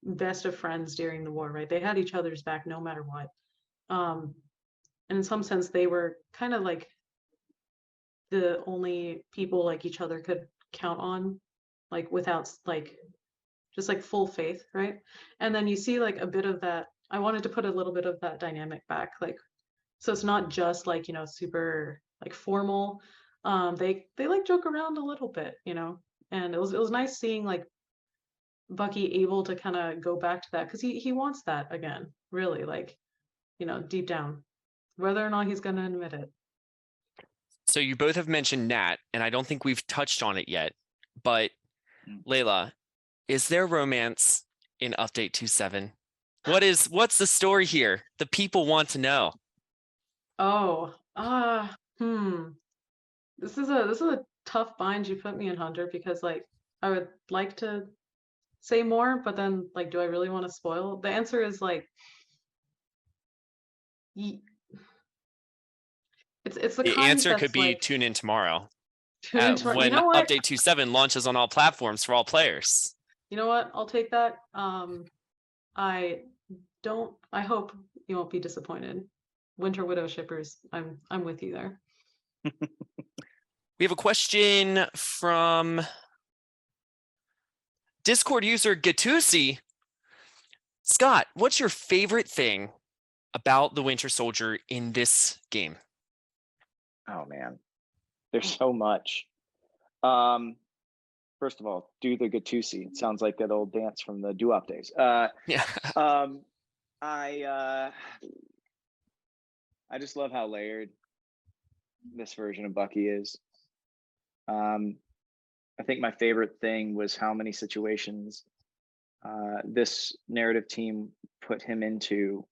best of friends during the war, right? They had each other's back no matter what. And in some sense, they were kind of like the only people like each other could count on, like without like just like full faith, right? And then you see like a bit of that. I wanted to put a little bit of that dynamic back, like, so it's not just like, you know, super like formal. They like joke around a little bit, you know, and it was nice seeing like Bucky able to kind of go back to that, because he wants that again, really, like, you know, deep down, whether or not he's going to admit it. So you both have mentioned Nat, and I don't think we've touched on it yet, but Layla, is there romance in Update 2.7? What's the story here? The people want to know. Oh, this is a tough bind you put me in, Hunter, because like I would like to say more, but then like, do I really want to spoil? The answer is like, it's the kind answer that's could be like, tune in tomorrow you when know what? Update 2.7 launches on all platforms for all players. You know what? I'll take that. I hope you won't be disappointed. Winter Widow shippers, I'm with you there. We have a question from Discord user Gatusi. Scott, what's your favorite thing about the Winter Soldier in this game? Oh man, there's so much. First of all, do the Gatusi. It sounds like that old dance from the doo-wop days. Yeah. I just love how layered this version of Bucky is. I think my favorite thing was how many situations this narrative team put him into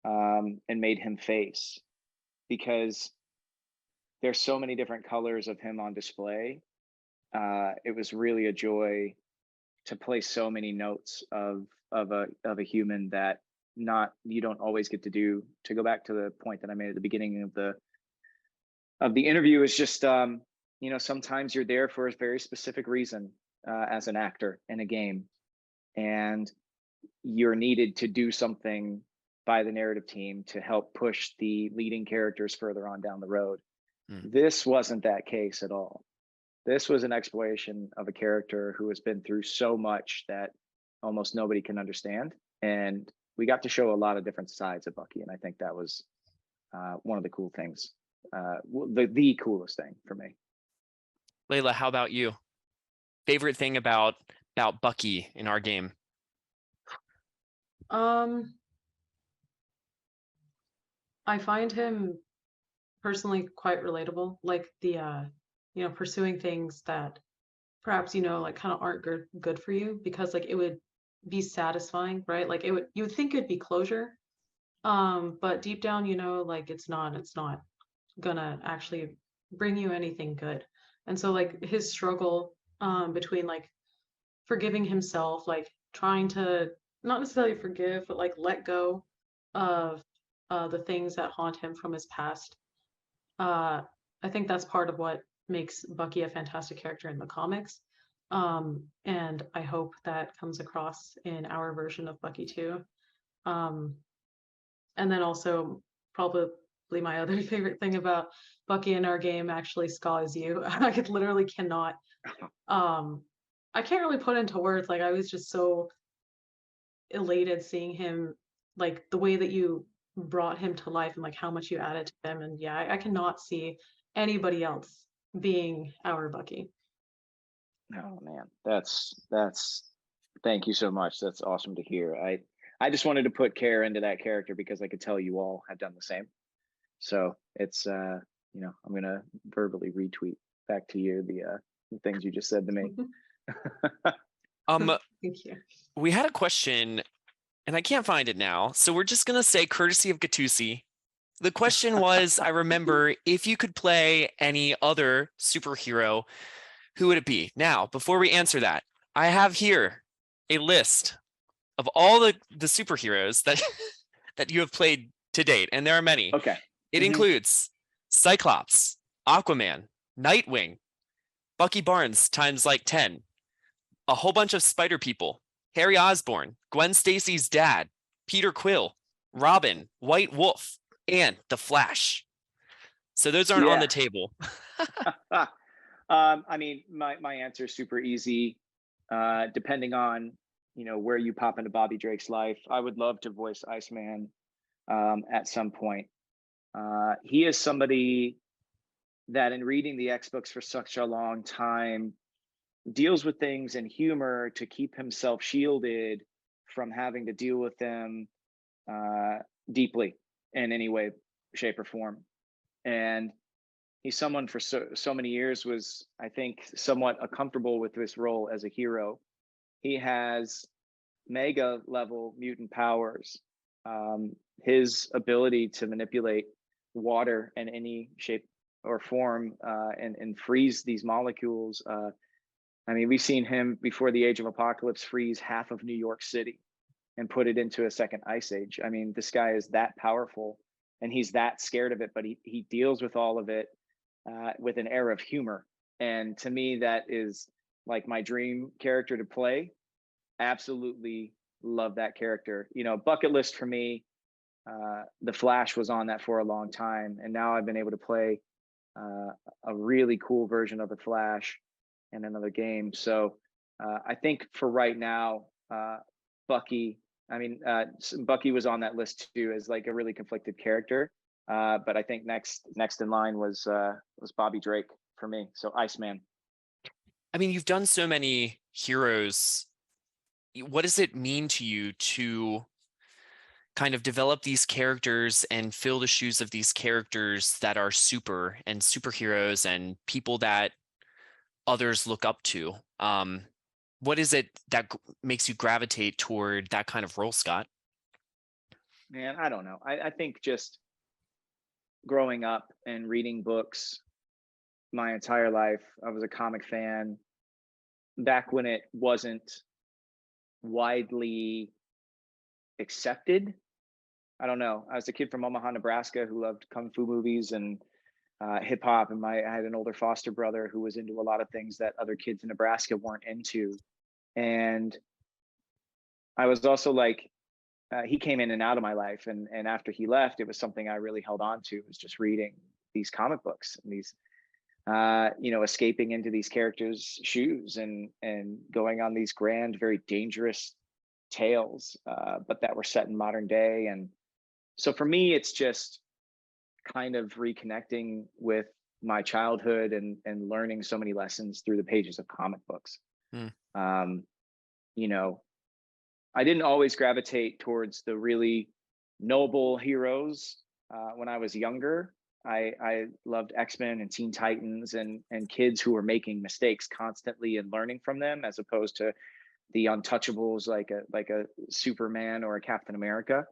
and made him face, because there's so many different colors of him on display. It was really a joy to play so many notes of a human that you don't always get to do. To go back to the point that I made at the beginning of the interview, is just sometimes you're there for a very specific reason as an actor in a game, and you're needed to do something by the narrative team to help push the leading characters further on down the road. This wasn't that case at all. This was an exploration of a character who has been through so much that almost nobody can understand. And we got to show a lot of different sides of Bucky. And I think that was one of the cool things, the coolest thing for me. Layla, how about you? Favorite thing about Bucky in our game? I find him personally quite relatable, like the pursuing things that perhaps like kind of aren't good for you, because like it would be satisfying, right? Like you would think it'd be closure, but deep down like it's not gonna actually bring you anything good. And so like his struggle between like forgiving himself, like trying to not necessarily forgive, but like let go of the things that haunt him from his past. I think that's part of what makes Bucky a fantastic character in the comics. And I hope that comes across in our version of Bucky too. And then also probably my other favorite thing about Bucky in our game, actually, Ska, is you. I literally cannot, I can't really put into words. Like, I was just so elated seeing him, like the way that you brought him to life and like how much you added to him. And yeah, I cannot see anybody else being our Bucky. Oh man, that's thank you so much. That's awesome to hear. I just wanted to put care into that character because I could tell you all have done the same. So it's I'm gonna verbally retweet back to you the things you just said to me. Thank you. We had a question and I can't find it now, so we're just gonna say courtesy of Gatusi. The question was, I remember, if you could play any other superhero, who would it be? Now, before we answer that, I have here a list of all the superheroes that that you have played to date, and there are many. Okay. It includes Cyclops, Aquaman, Nightwing, Bucky Barnes times like 10, a whole bunch of Spider People, Harry Osborn, Gwen Stacy's dad, Peter Quill, Robin, White Wolf, and The Flash. So those aren't on the table. I mean, my answer is super easy. Depending on where you pop into Bobby Drake's life, I would love to voice Iceman at some point. He is somebody that, in reading the X books for such a long time, deals with things in humor to keep himself shielded from having to deal with them deeply in any way, shape, or form. And he's someone for so many years was, I think, somewhat comfortable with this role as a hero. He has mega level mutant powers. His ability to manipulate water in any shape or form and freeze these molecules. I mean, we've seen him before the Age of Apocalypse freeze half of New York City and put it into a second ice age. I mean, this guy is that powerful and he's that scared of it, but he deals with all of it with an air of humor. And to me, that is like my dream character to play. Absolutely love that character. Bucket list for me, The Flash was on that for a long time. And now I've been able to play a really cool version of The Flash in another game. So I think for right now, Bucky, Bucky was on that list too as like a really conflicted character. But I think next in line was Bobby Drake for me. So Iceman. I mean, you've done so many heroes. What does it mean to you to kind of develop these characters and fill the shoes of these characters that are super and superheroes and people that others look up to. What is it that makes you gravitate toward that kind of role, Scott? Man, I don't know. I think just growing up and reading books my entire life, I was a comic fan back when it wasn't widely accepted. I don't know. I was a kid from Omaha, Nebraska, who loved kung fu movies and hip hop, and I had an older foster brother who was into a lot of things that other kids in Nebraska weren't into. And I was also like, he came in and out of my life, and after he left, it was something I really held on to, was just reading these comic books and these escaping into these characters' shoes and going on these grand, very dangerous tales, but that were set in modern day. And so for me, it's just kind of reconnecting with my childhood and learning so many lessons through the pages of comic books. I didn't always gravitate towards the really noble heroes when I was younger. I loved X-Men and Teen Titans and kids who were making mistakes constantly and learning from them, as opposed to the untouchables like a Superman or a Captain America.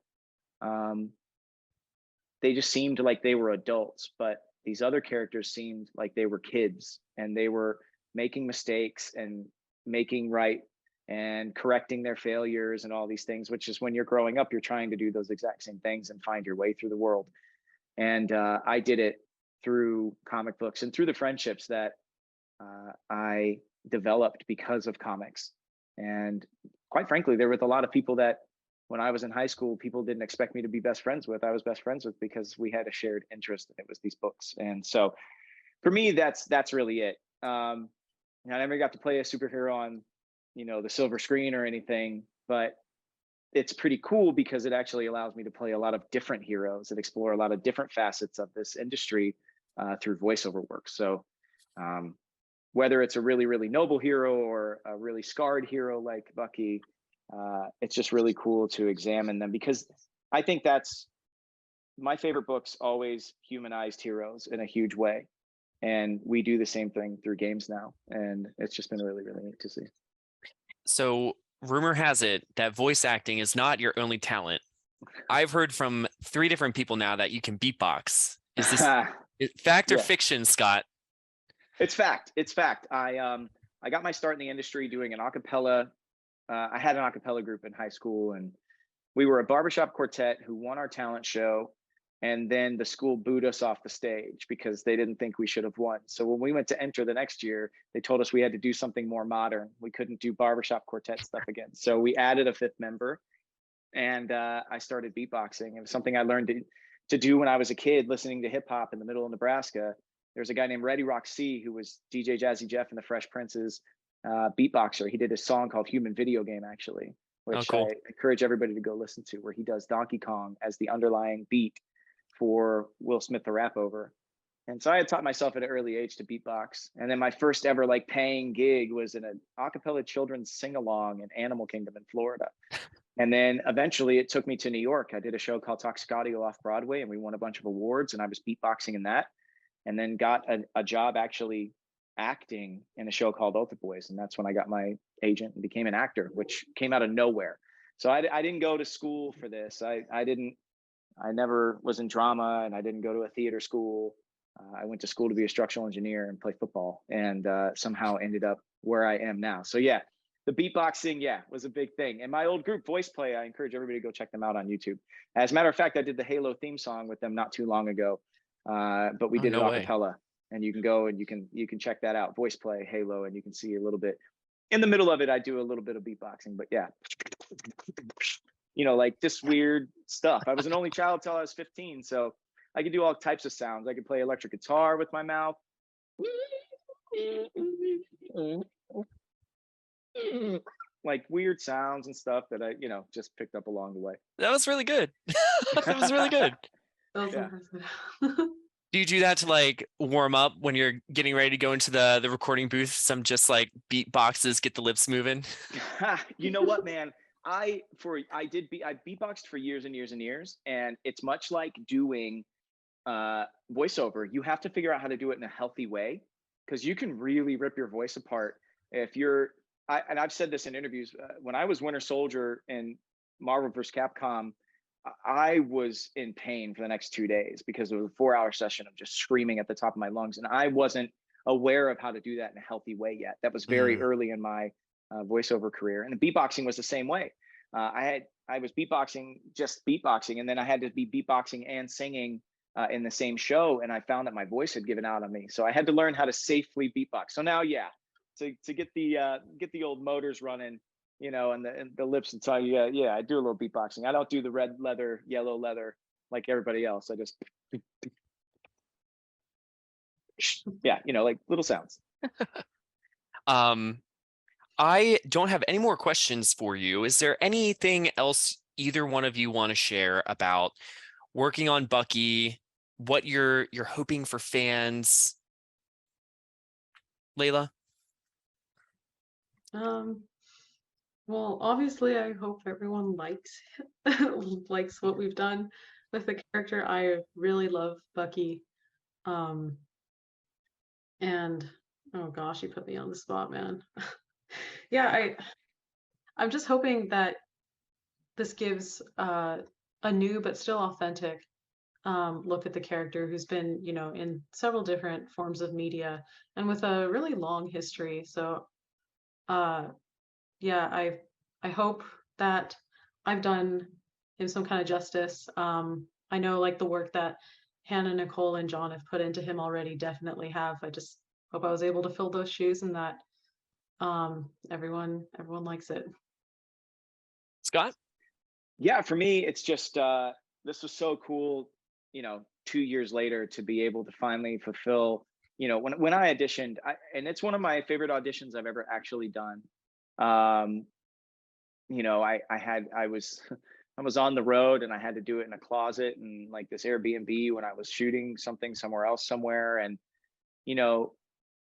They just seemed like they were adults, but these other characters seemed like they were kids, and they were making mistakes and making right and correcting their failures and all these things, which is when you're growing up, you're trying to do those exact same things and find your way through the world. And I did it through comic books and through the friendships that I developed because of comics. And quite frankly, there was a lot of people that when I was in high school, people didn't expect me to be best friends with. I was best friends with because we had a shared interest, and it was these books. And so for me, that's really it. I never got to play a superhero on, the silver screen or anything, but it's pretty cool because it actually allows me to play a lot of different heroes and explore a lot of different facets of this industry through voiceover work. So whether it's a really, really noble hero or a really scarred hero like Bucky, it's just really cool to examine them, because I think that's my favorite books, always humanized heroes in a huge way. And we do the same thing through games now. And it's just been really, really neat to see. So rumor has it that voice acting is not your only talent. I've heard from 3 different people now that you can beatbox. Is this fact or fiction, Scott? It's fact. It's fact. I got my start in the industry doing an acapella. I had an acapella group in high school, and we were a barbershop quartet who won our talent show. And then the school booed us off the stage because they didn't think we should have won. So when we went to enter the next year, they told us we had to do something more modern. We couldn't do barbershop quartet stuff again. So we added a 5th member, and I started beatboxing. It was something I learned to do when I was a kid, listening to hip hop in the middle of Nebraska. There's a guy named Ready Rock C, who was DJ Jazzy Jeff and the Fresh Prince's beatboxer. He did a song called Human Video Game, actually, which cool. I encourage everybody to go listen to, where he does Donkey Kong as the underlying beat for Will Smith to rap over. And so I had taught myself at an early age to beatbox. And then my first ever paying gig was in an acapella children's sing-along in Animal Kingdom in Florida. And then eventually it took me to New York. I did a show called Toxic Audio off Broadway, and we won a bunch of awards, and I was beatboxing in that. And then got a job actually acting in a show called Ultra Boys. And that's when I got my agent and became an actor, which came out of nowhere. So I didn't go to school for this. I never was in drama, and I didn't go to a theater school. I went to school to be a structural engineer and play football, and somehow ended up where I am now. So yeah, the beatboxing, was a big thing. And my old group, Voice Play, I encourage everybody to go check them out on YouTube. As a matter of fact, I did the Halo theme song with them not too long ago, but we did it a cappella. And you can go and you can check that out. Voice Play, Halo, and you can see a little bit. In the middle of it, I do a little bit of beatboxing, but yeah. Just weird stuff. I was an only child till I was 15, so I could do all types of sounds. I could play electric guitar with my mouth. Weird sounds and stuff that I, just picked up along the way. That was really good. That was really good. That was impressive. Do you do that to warm up when you're getting ready to go into the recording booth? Some just beat boxes, get the lips moving? You know what, man? I beatboxed for years and years and years, and it's much like doing voiceover. You have to figure out how to do it in a healthy way, because you can really rip your voice apart if you're. And I've said this in interviews. When I was Winter Soldier in Marvel vs. Capcom, I was in pain for the next 2 days because it was a 4-hour session of just screaming at the top of my lungs, and I wasn't aware of how to do that in a healthy way yet. That was very early in my voiceover career, and the beatboxing was the same way. I was just beatboxing, and then I had to be beatboxing and singing in the same show, and I found that my voice had given out on me. So I had to learn how to safely beatbox. So now, yeah, to get the old motors running, and the lips and tongue, yeah, I do a little beatboxing. I don't do the red leather, yellow leather like everybody else. I just, yeah, like little sounds. I don't have any more questions for you. Is there anything else either one of you want to share about working on Bucky, what you're hoping for fans? Layla? Well, obviously, I hope everyone likes likes what we've done with the character. I really love Bucky. And oh gosh, you put me on the spot, man. Yeah, I'm just hoping that this gives a new but still authentic look at the character, who's been, in several different forms of media and with a really long history. So yeah, I hope that I've done him some kind of justice. I know, like, the work that Hannah, Nicole, and John have put into him already definitely have. I just hope I was able to fill those shoes, and that everyone likes it. Scott? Yeah, for me, it's just this was so cool, 2 years later to be able to finally fulfill, when I auditioned, and it's one of my favorite auditions I've ever actually done. I was on the road, and I had to do it in a closet and like this Airbnb when I was shooting something somewhere else somewhere. And,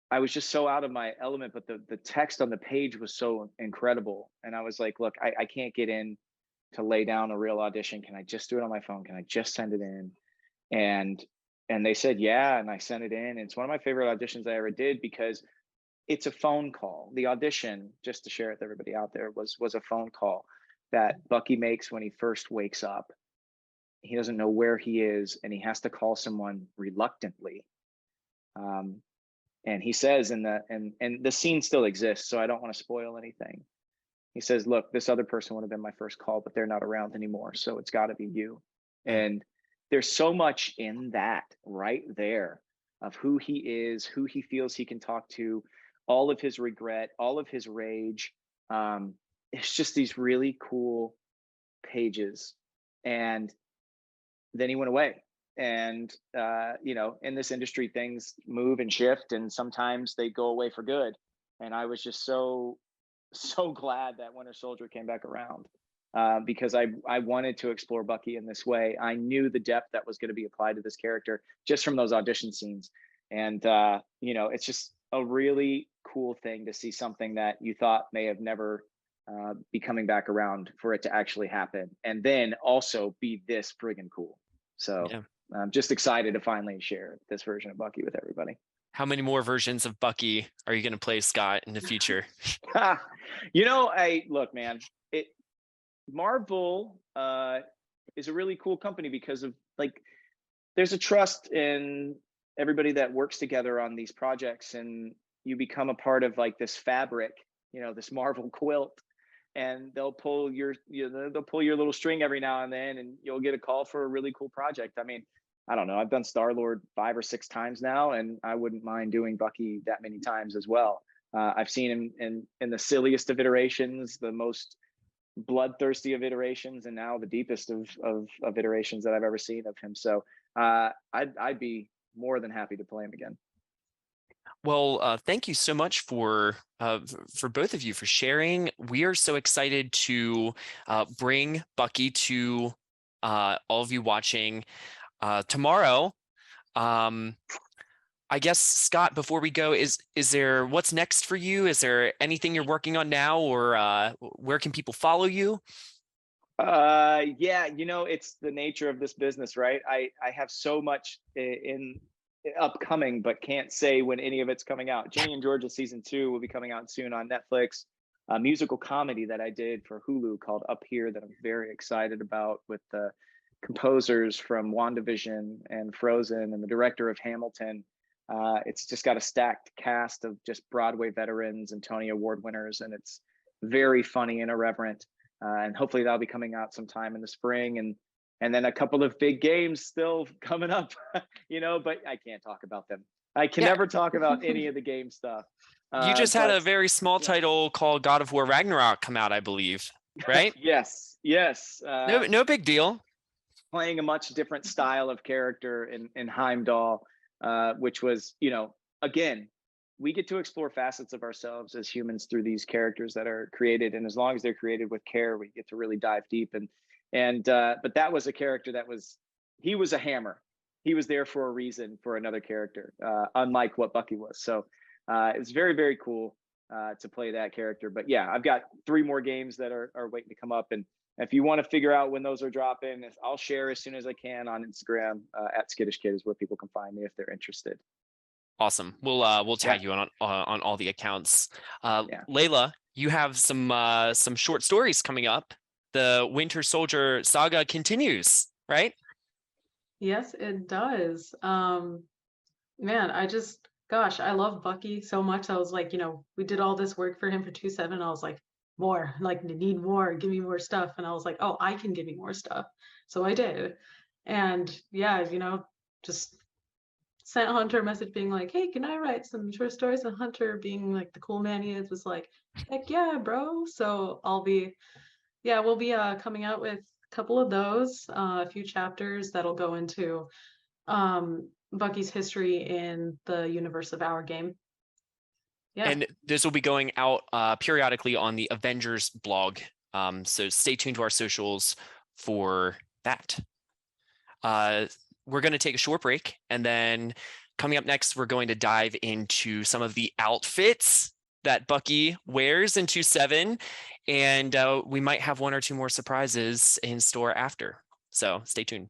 I was just so out of my element, but the text on the page was so incredible. And I was like, look, I can't get in to lay down a real audition. Can I just do it on my phone? Can I just send it in? And they said, yeah. And I sent it in. And it's one of my favorite auditions I ever did, because it's a phone call. The audition, just to share with everybody out there, was a phone call that Bucky makes when he first wakes up. He doesn't know where he is, and he has to call someone reluctantly. And he says and the scene still exists, so I don't want to spoil anything. He says, look, this other person would have been my first call, but they're not around anymore, so it's got to be you. And there's so much in that right there of who he is, who he feels he can talk to, all of his regret, all of his rage. It's just these really cool pages. And then he went away. And, in this industry, things move and shift, and sometimes they go away for good. And I was just so glad that Winter Soldier came back around, because I wanted to explore Bucky in this way. I knew the depth that was going to be applied to this character just from those audition scenes. And, it's just a really cool thing to see something that you thought may have never be coming back around, for it to actually happen, and then also be this friggin' cool. So yeah. I'm just excited to finally share this version of Bucky with everybody. How many more versions of Bucky are you going to play, Scott, in the future? Look, man, Marvel is a really cool company because of, like, there's a trust in everybody that works together on these projects, and you become a part of like this fabric, this Marvel quilt, and they'll pull your little string every now and then, and you'll get a call for a really cool project. I mean, I don't know, I've done Star-Lord 5 or 6 times now, and I wouldn't mind doing Bucky that many times as well. I've seen him in the silliest of iterations, the most bloodthirsty of iterations, and now the deepest of iterations that I've ever seen of him. So I'd be more than happy to play him again. Well, thank you so much for both of you for sharing. We are so excited to bring Bucky to all of you watching tomorrow. I guess, Scott, before we go, is there what's next for you? Is there anything you're working on now, or where can people follow you? Yeah, it's the nature of this business, right? I have so much in upcoming, but can't say when any of it's coming out. Ginny and Georgia season 2 will be coming out soon on Netflix. A musical comedy that I did for Hulu called Up Here that I'm very excited about, with the composers from WandaVision and Frozen and the director of Hamilton. It's just got a stacked cast of just Broadway veterans and Tony Award winners, and it's very funny and irreverent. And hopefully that'll be coming out sometime in the spring, and then a couple of big games still coming up, but I can't talk about them. I can never talk about any of the game stuff. You just had a very small yeah. title called God of War Ragnarok come out, I believe, right? Yes. No big deal. Playing a much different style of character in Heimdall, which was, again, we get to explore facets of ourselves as humans through these characters that are created, and as long as they're created with care, we get to really dive deep. But that was a character he was a hammer. He was there for a reason for another character, unlike what Bucky was. So it's very, very cool to play that character. But yeah, I've got 3 more games that are waiting to come up, and if you want to figure out when those are dropping, I'll share as soon as I can on Instagram. At Skittish Kid is where people can find me if they're interested. Awesome. We'll tag you on all the accounts. Layla, you have some short stories coming up. The Winter Soldier saga continues, right? Yes, it does. Man, I love Bucky so much. I was like, we did all this work for him for 2-7. I was like, more, like, need more, give me more stuff. And I was like, oh, I can give you more stuff. So I did. And yeah, just sent Hunter a message being like, hey, can I write some short stories? And Hunter, being like the cool man he is, was like, heck yeah, bro. So we'll be coming out with a couple of those, a few chapters that'll go into Bucky's history in the universe of our game. Yeah. And this will be going out periodically on the Avengers blog. So stay tuned to our socials for that. We're going to take a short break, and then coming up next, we're going to dive into some of the outfits that Bucky wears in 2-7, and we might have 1 or 2 more surprises in store after. So stay tuned.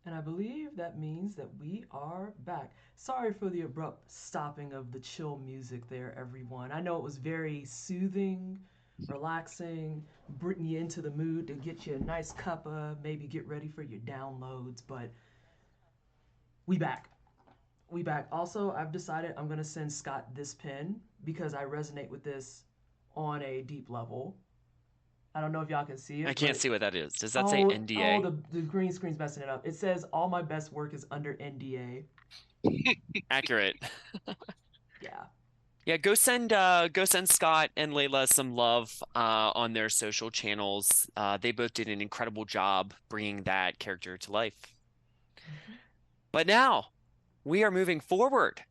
And I believe that means that we are back. Sorry for the abrupt stopping of the chill music there, everyone. I know it was very soothing, relaxing, bring you into the mood to get you a nice cuppa, maybe get ready for your downloads, but we back. We back. Also, I've decided I'm going to send Scott this pin because I resonate with this on a deep level. I don't know if y'all can see it. I can't see what that is. Does that say NDA? Oh, the green screen's messing it up. It says all my best work is under NDA. Accurate. Yeah. Yeah, go send Scott and Layla some love on their social channels. They both did an incredible job bringing that character to life. Mm-hmm. But now we are moving forward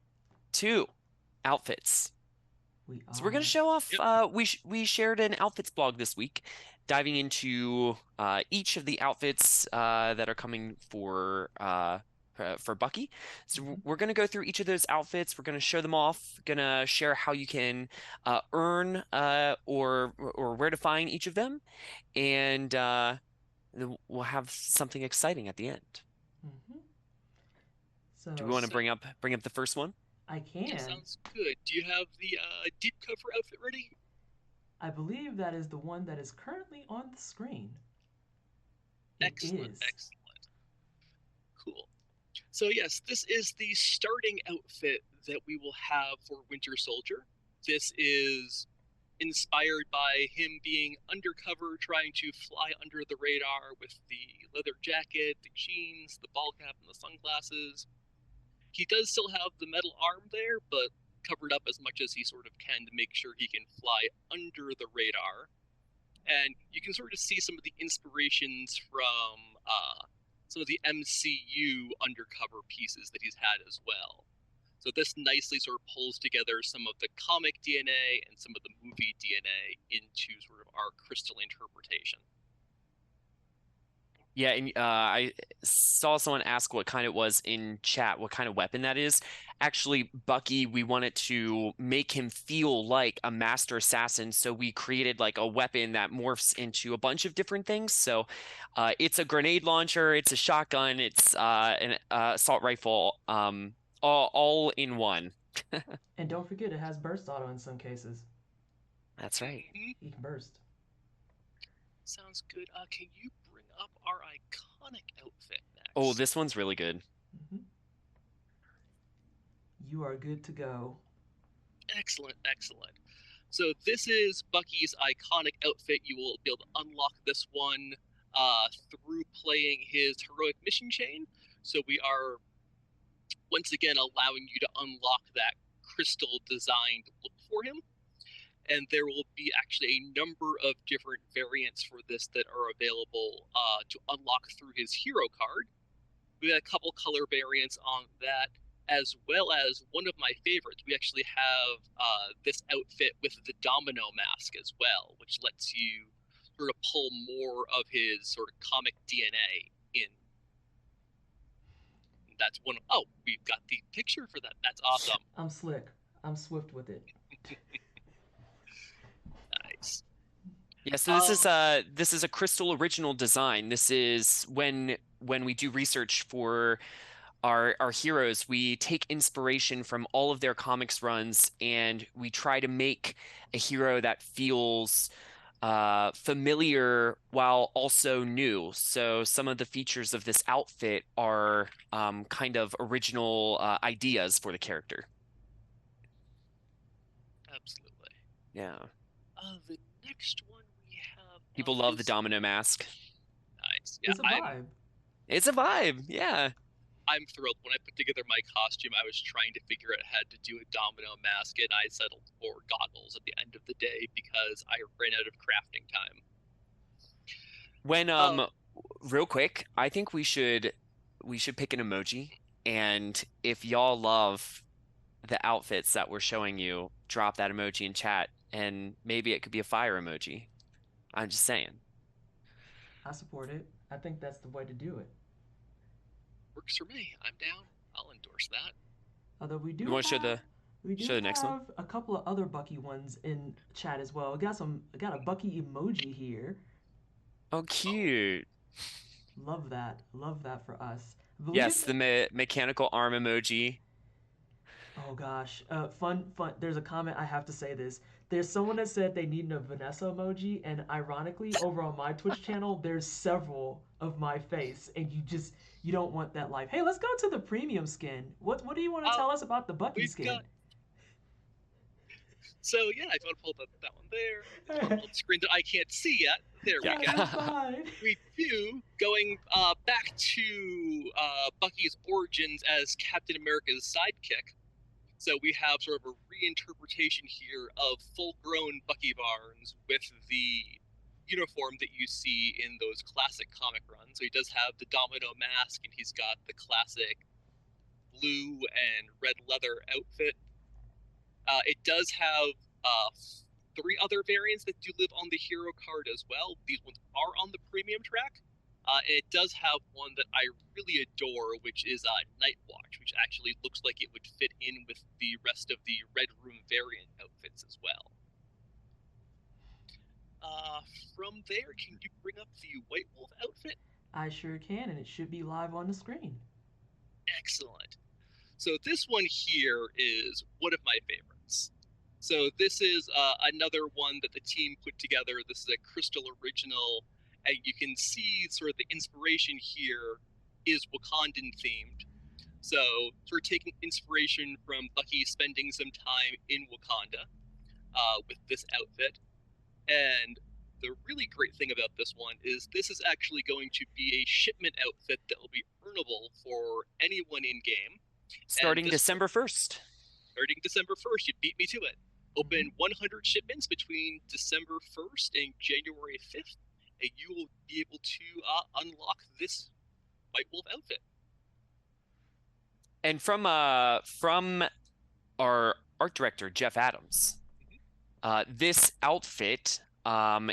to outfits. We So we're going to show off. We shared an outfits blog this week, diving into each of the outfits that are coming for Bucky. So we're going to go through each of those outfits. We're going to show them off. Going to share how you can earn or where to find each of them, and we'll have something exciting at the end. So do we want to bring up the first one? I can. Yeah, sounds good. Do you have the deep cover outfit ready? I believe that is the one that is currently on the screen. Excellent. Cool. So yes, this is the starting outfit that we will have for Winter Soldier. This is inspired by him being undercover, trying to fly under the radar with the leather jacket, the jeans, the ball cap, and the sunglasses. He does still have the metal arm there, but covered up as much as he sort of can to make sure he can fly under the radar. And you can sort of see some of the inspirations from some of the MCU undercover pieces that he's had as well. So this nicely sort of pulls together some of the comic DNA and some of the movie DNA into sort of our crystal interpretation. Yeah, and I saw someone ask what kind it was in chat, what kind of weapon that is. Actually, Bucky, we wanted to make him feel like a master assassin, so we created like a weapon that morphs into a bunch of different things. So it's a grenade launcher, it's a shotgun, it's an assault rifle, all in one. And don't forget, it has burst auto in some cases. That's right. He can burst. Sounds good. Can you bring up our iconic outfit next? Oh, this one's really good. You are good to go. Excellent. So this is Bucky's iconic outfit. You will be able to unlock this one through playing his heroic mission chain. So we are once again allowing you to unlock that crystal designed look for him. And there will be actually a number of different variants for this that are available to unlock through his hero card. We had a couple color variants on that, as well as one of my favorites. We actually have this outfit with the domino mask as well, which lets you sort of pull more of his sort of comic DNA in. That's one. Oh, we've got the picture for that. That's awesome. I'm slick. I'm swift with it. Nice. Yeah, so this is a crystal original design. This is when we do research for our heroes, we take inspiration from all of their comics runs and we try to make a hero that feels familiar while also new. So some of the features of this outfit are kind of original ideas for the character. Absolutely. Yeah. The next one we have. People love the domino mask. Nice. Yeah, It's a vibe. It's a vibe. Yeah. I'm thrilled. When I put together my costume, I was trying to figure out how to do a domino mask, and I settled for goggles at the end of the day because I ran out of crafting time. When real quick, I think we should pick an emoji, and if y'all love the outfits that we're showing you, drop that emoji in chat, and maybe it could be a fire emoji. I'm just saying. I support it. I think that's the way to do it. Works for me. I'm down. I'll endorse that. Although we do You want to show the next one? have a couple of other Bucky ones in chat as well. I got a Bucky emoji here. Oh, cute. Love that. Love that for us. Yes, the mechanical arm emoji. Oh gosh, fun. There's a comment. I have to say this. There's someone that said they need a Vanessa emoji, and ironically, over on my Twitch channel, there's several of my face, and you don't want that life. Hey, let's go to the premium skin. What do you want to tell us about the Bucky skin? So yeah, I want to pull that one there. On the screen that I can't see yet. There we go. We do, going back to Bucky's origins as Captain America's sidekick. So we have sort of a reinterpretation here of full-grown Bucky Barnes with the uniform that you see in those classic comic runs. So he does have the domino mask, and he's got the classic blue and red leather outfit. It does have 3 other variants that do live on the hero card as well. These ones are on the premium track. It does have one that I really adore, which is Night Watch, which actually looks like it would fit in with the rest of the Red Room variant outfits as well. From there, can you bring up the White Wolf outfit? I sure can, and it should be live on the screen. Excellent. So this one here is one of my favorites. So this is another one that the team put together. This is a Crystal original, and you can see sort of the inspiration here is Wakandan themed. So we're taking inspiration from Bucky spending some time in Wakanda with this outfit. And the really great thing about this one is this is actually going to be a shipment outfit that will be earnable for anyone in game. Starting December 1st. Starting December 1st, you beat me to it. Open 100 shipments between December 1st and January 5th, and you will be able to unlock this White Wolf outfit. And from our art director, Jeff Adams, this outfit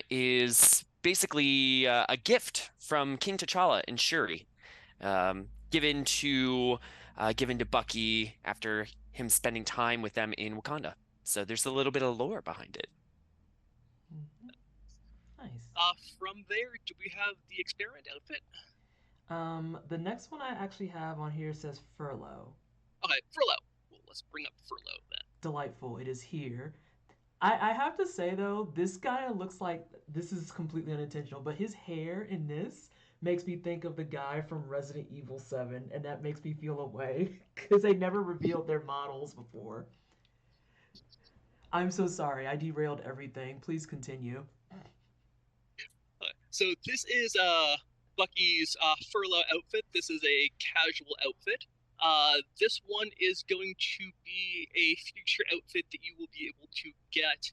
is basically a gift from King T'Challa and Shuri, given to Bucky after him spending time with them in Wakanda. So there's a little bit of lore behind it. Nice. From there, do we have the experiment outfit? The next one I actually have on here says Furlough. Okay, Furlough. Well, let's bring up Furlough then. Delightful. It is here. I have to say, though, this guy looks like, this is completely unintentional, but his hair in this makes me think of the guy from Resident Evil 7, and that makes me feel away, because they never revealed their models before. I'm so sorry. I derailed everything. Please continue. So this is Bucky's Furlough outfit. This is a casual outfit. This one is going to be a future outfit that you will be able to get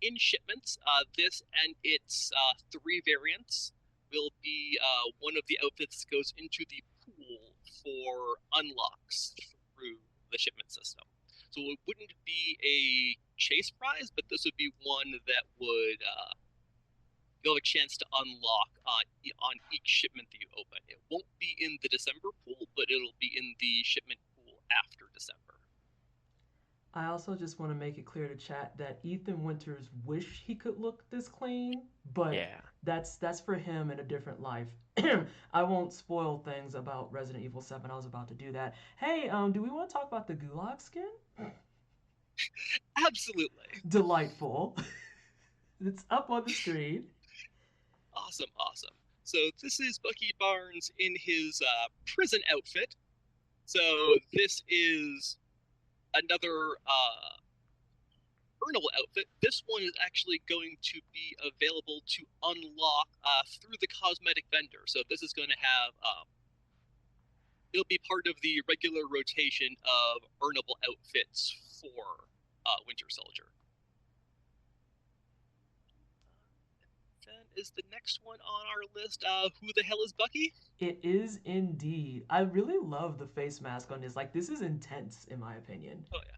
in shipments. This and its 3 variants will be one of the outfits that goes into the pool for unlocks through the shipment system. So it wouldn't be a chase prize, but this would be one that would you'll have a chance to unlock on each shipment that you open. It won't be in the December pool, but it'll be in the shipment pool after December. I also just want to make it clear to chat that Ethan Winters wish he could look this clean, but that's for him in a different life. I won't spoil things about Resident Evil 7. I was about to do that. Hey, do we want to talk about the Gulag skin? Absolutely. Delightful. It's up on the screen. Awesome. So this is Bucky Barnes in his prison outfit. So this is another earnable outfit. This one is actually going to be available to unlock through the cosmetic vendor. So this is going to have it'll be part of the regular rotation of earnable outfits for Winter Soldier. Is the next one on our list Who the Hell is Bucky? It is indeed. I really love the face mask on this. Like, this is intense, in my opinion. Oh, yeah.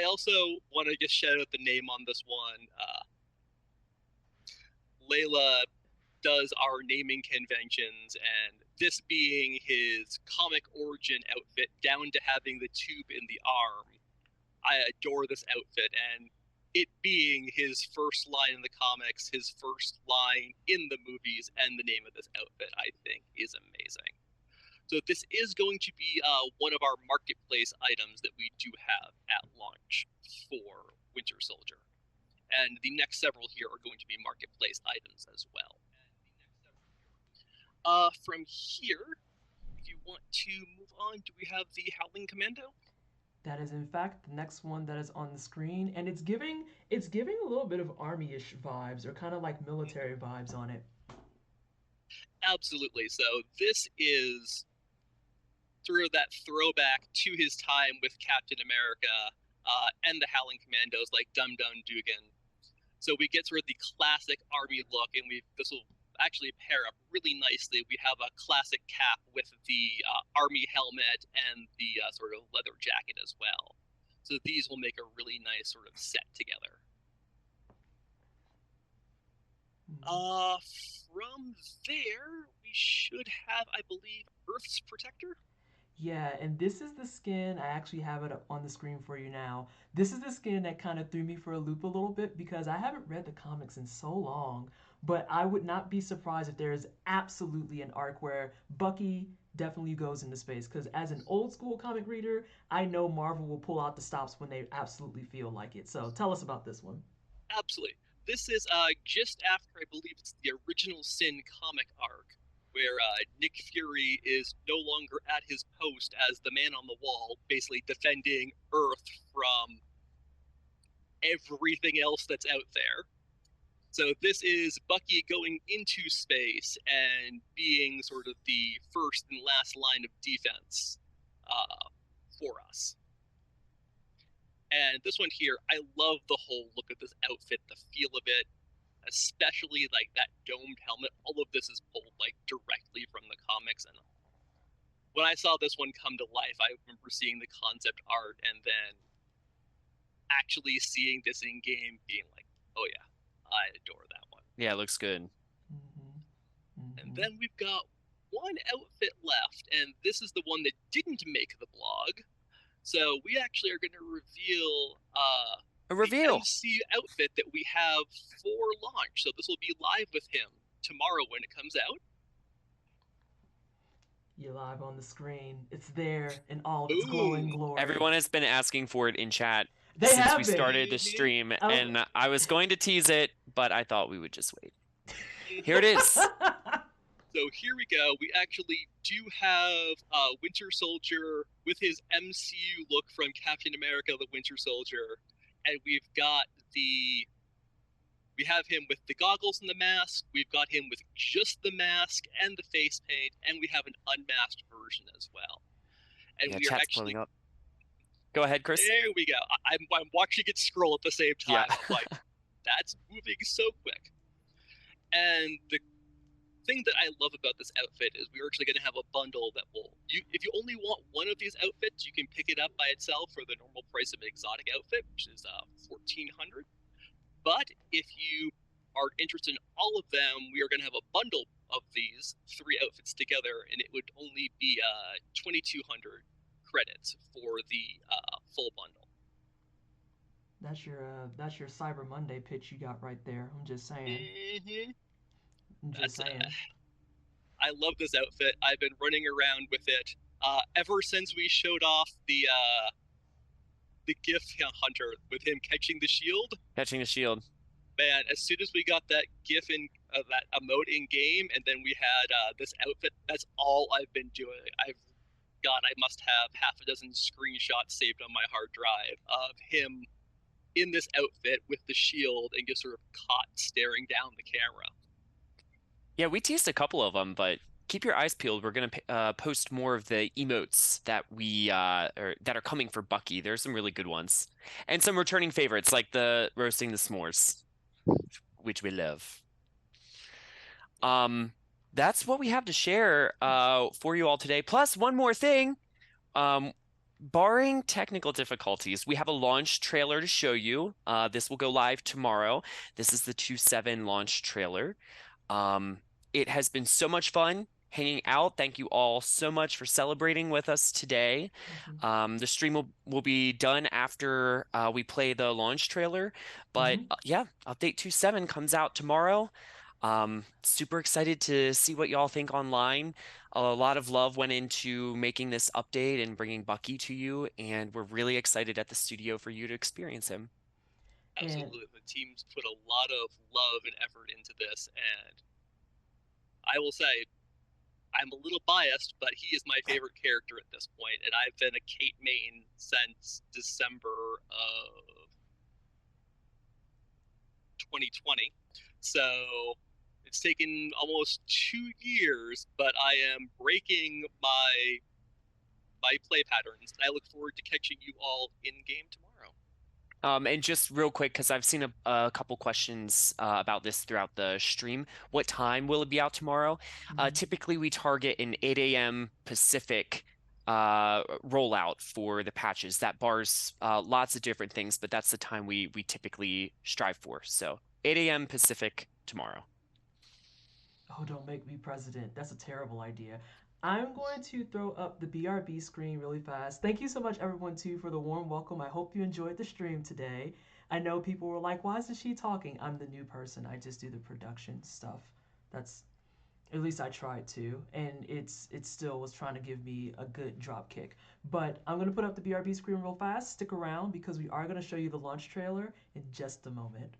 I also want to just shout out the name on this one. Layla does our naming conventions, and this being his comic origin outfit, down to having the tube in the arm, I adore this outfit, and it being his first line in the comics, his first line in the movies, and the name of this outfit, I think, is amazing. So this is going to be one of our marketplace items that we do have at launch for Winter Soldier. And the next several here are going to be marketplace items as well. From here, if you want to move on, do we have the Howling Commando? That is, in fact, the next one that is on the screen, and it's giving a little bit of army-ish vibes, or kind of like military vibes on it. Absolutely. So this is sort of that throwback to his time with Captain America and the Howling Commandos, like Dum Dum Dugan. So we get sort of the classic army look, and this will actually pair up really nicely. We have a classic cap with the army helmet and the sort of leather jacket as well. So these will make a really nice sort of set together. From there, we should have, I believe, Earth's Protector. Yeah, and this is the skin. I actually have it up on the screen for you now. This is the skin that kind of threw me for a loop a little bit because I haven't read the comics in so long. But I would not be surprised if there is absolutely an arc where Bucky definitely goes into space. Because as an old school comic reader, I know Marvel will pull out the stops when they absolutely feel like it. So tell us about this one. Absolutely. This is just after, I believe it's the original Sin comic arc, where Nick Fury is no longer at his post as the man on the wall, basically defending Earth from everything else that's out there. So this is Bucky going into space and being sort of the first and last line of defense for us. And this one here, I love the whole look of this outfit, the feel of it, especially like that domed helmet. All of this is pulled like directly from the comics. And when I saw this one come to life, I remember seeing the concept art and then actually seeing this in game, being like, oh yeah, I adore that one. Yeah, it looks good. And then we've got one outfit left, and this is the one that didn't make the blog. So we actually are going to reveal a reveal the MC outfit that we have for launch. So this will be live with him tomorrow when it comes out. You're live on the screen. It's there in all of its glowing glory. Everyone has been asking for it in chat since we started the stream, and I was going to tease it, but I thought we would just wait. Here it is. So here we go. We actually do have Winter Soldier with his MCU look from Captain America: The Winter Soldier, and we have him with the goggles and the mask. We've got him with just the mask and the face paint, and we have an unmasked version as well. And yeah, we are actually blowing up. Go ahead, Chris. There we go. I'm watching it scroll at the same time. Yeah. I'm like, that's moving so quick. And the thing that I love about this outfit is we're actually going to have a bundle that if you only want one of these outfits, you can pick it up by itself for the normal price of an exotic outfit, which is $1,400. But if you are interested in all of them, we are going to have a bundle of these 3 outfits together, and it would only be 2,200 credits for the full bundle. That's your Cyber Monday pitch you got right there. I'm just saying. I love this outfit. I've been running around with it ever since we showed off the GIF hunter with him catching the shield. Catching the shield. Man, as soon as we got that GIF in that emote in game, and then we had this outfit, that's all I've been doing. I must have half a dozen screenshots saved on my hard drive of him in this outfit with the shield and just sort of caught staring down the camera. Yeah, we teased a couple of them, but keep your eyes peeled. We're going to post more of the emotes that that are coming for Bucky. There's some really good ones. And some returning favorites, like the roasting the s'mores, which we love. That's what we have to share for you all today. Plus, one more thing. Barring technical difficulties, we have a launch trailer to show you. This will go live tomorrow. This is the 2/7 launch trailer. It has been so much fun hanging out. Thank you all so much for celebrating with us today. The stream will be done after we play the launch trailer. But yeah, update 2/7 comes out tomorrow. Super excited to see what y'all think online. A lot of love went into making this update and bringing Bucky to you, and we're really excited at the studio for you to experience him. Absolutely. The team's put a lot of love and effort into this, and I will say I'm a little biased, but he is my favorite character at this point, and I've been a Kate main since December of 2020. So it's taken almost 2 years, but I am breaking my play patterns, and I look forward to catching you all in game tomorrow. And just real quick, because I've seen a couple questions about this throughout the stream. What time will it be out tomorrow? Typically, we target an 8 a.m. Pacific rollout for the patches. That bars lots of different things, but that's the time we typically strive for. So 8 a.m. Pacific tomorrow. Oh, don't make me president. That's a terrible idea. I'm going to throw up the BRB screen really fast. Thank you so much, everyone, too, for the warm welcome. I hope you enjoyed the stream today. I know people were like, why isn't she talking? I'm the new person. I just do the production stuff. That's, at least I tried to, and it still was trying to give me a good drop kick. But I'm going to put up the BRB screen real fast. Stick around because we are going to show you the launch trailer in just a moment.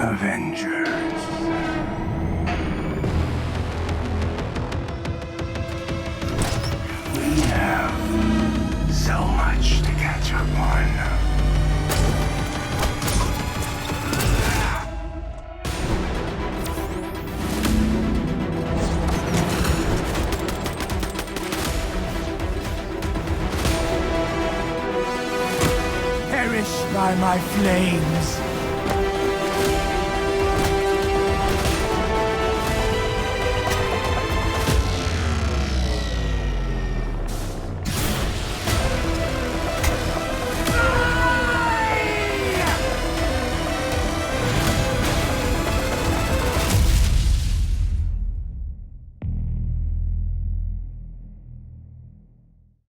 Avengers. We have so much to catch up on. Perish by my flames.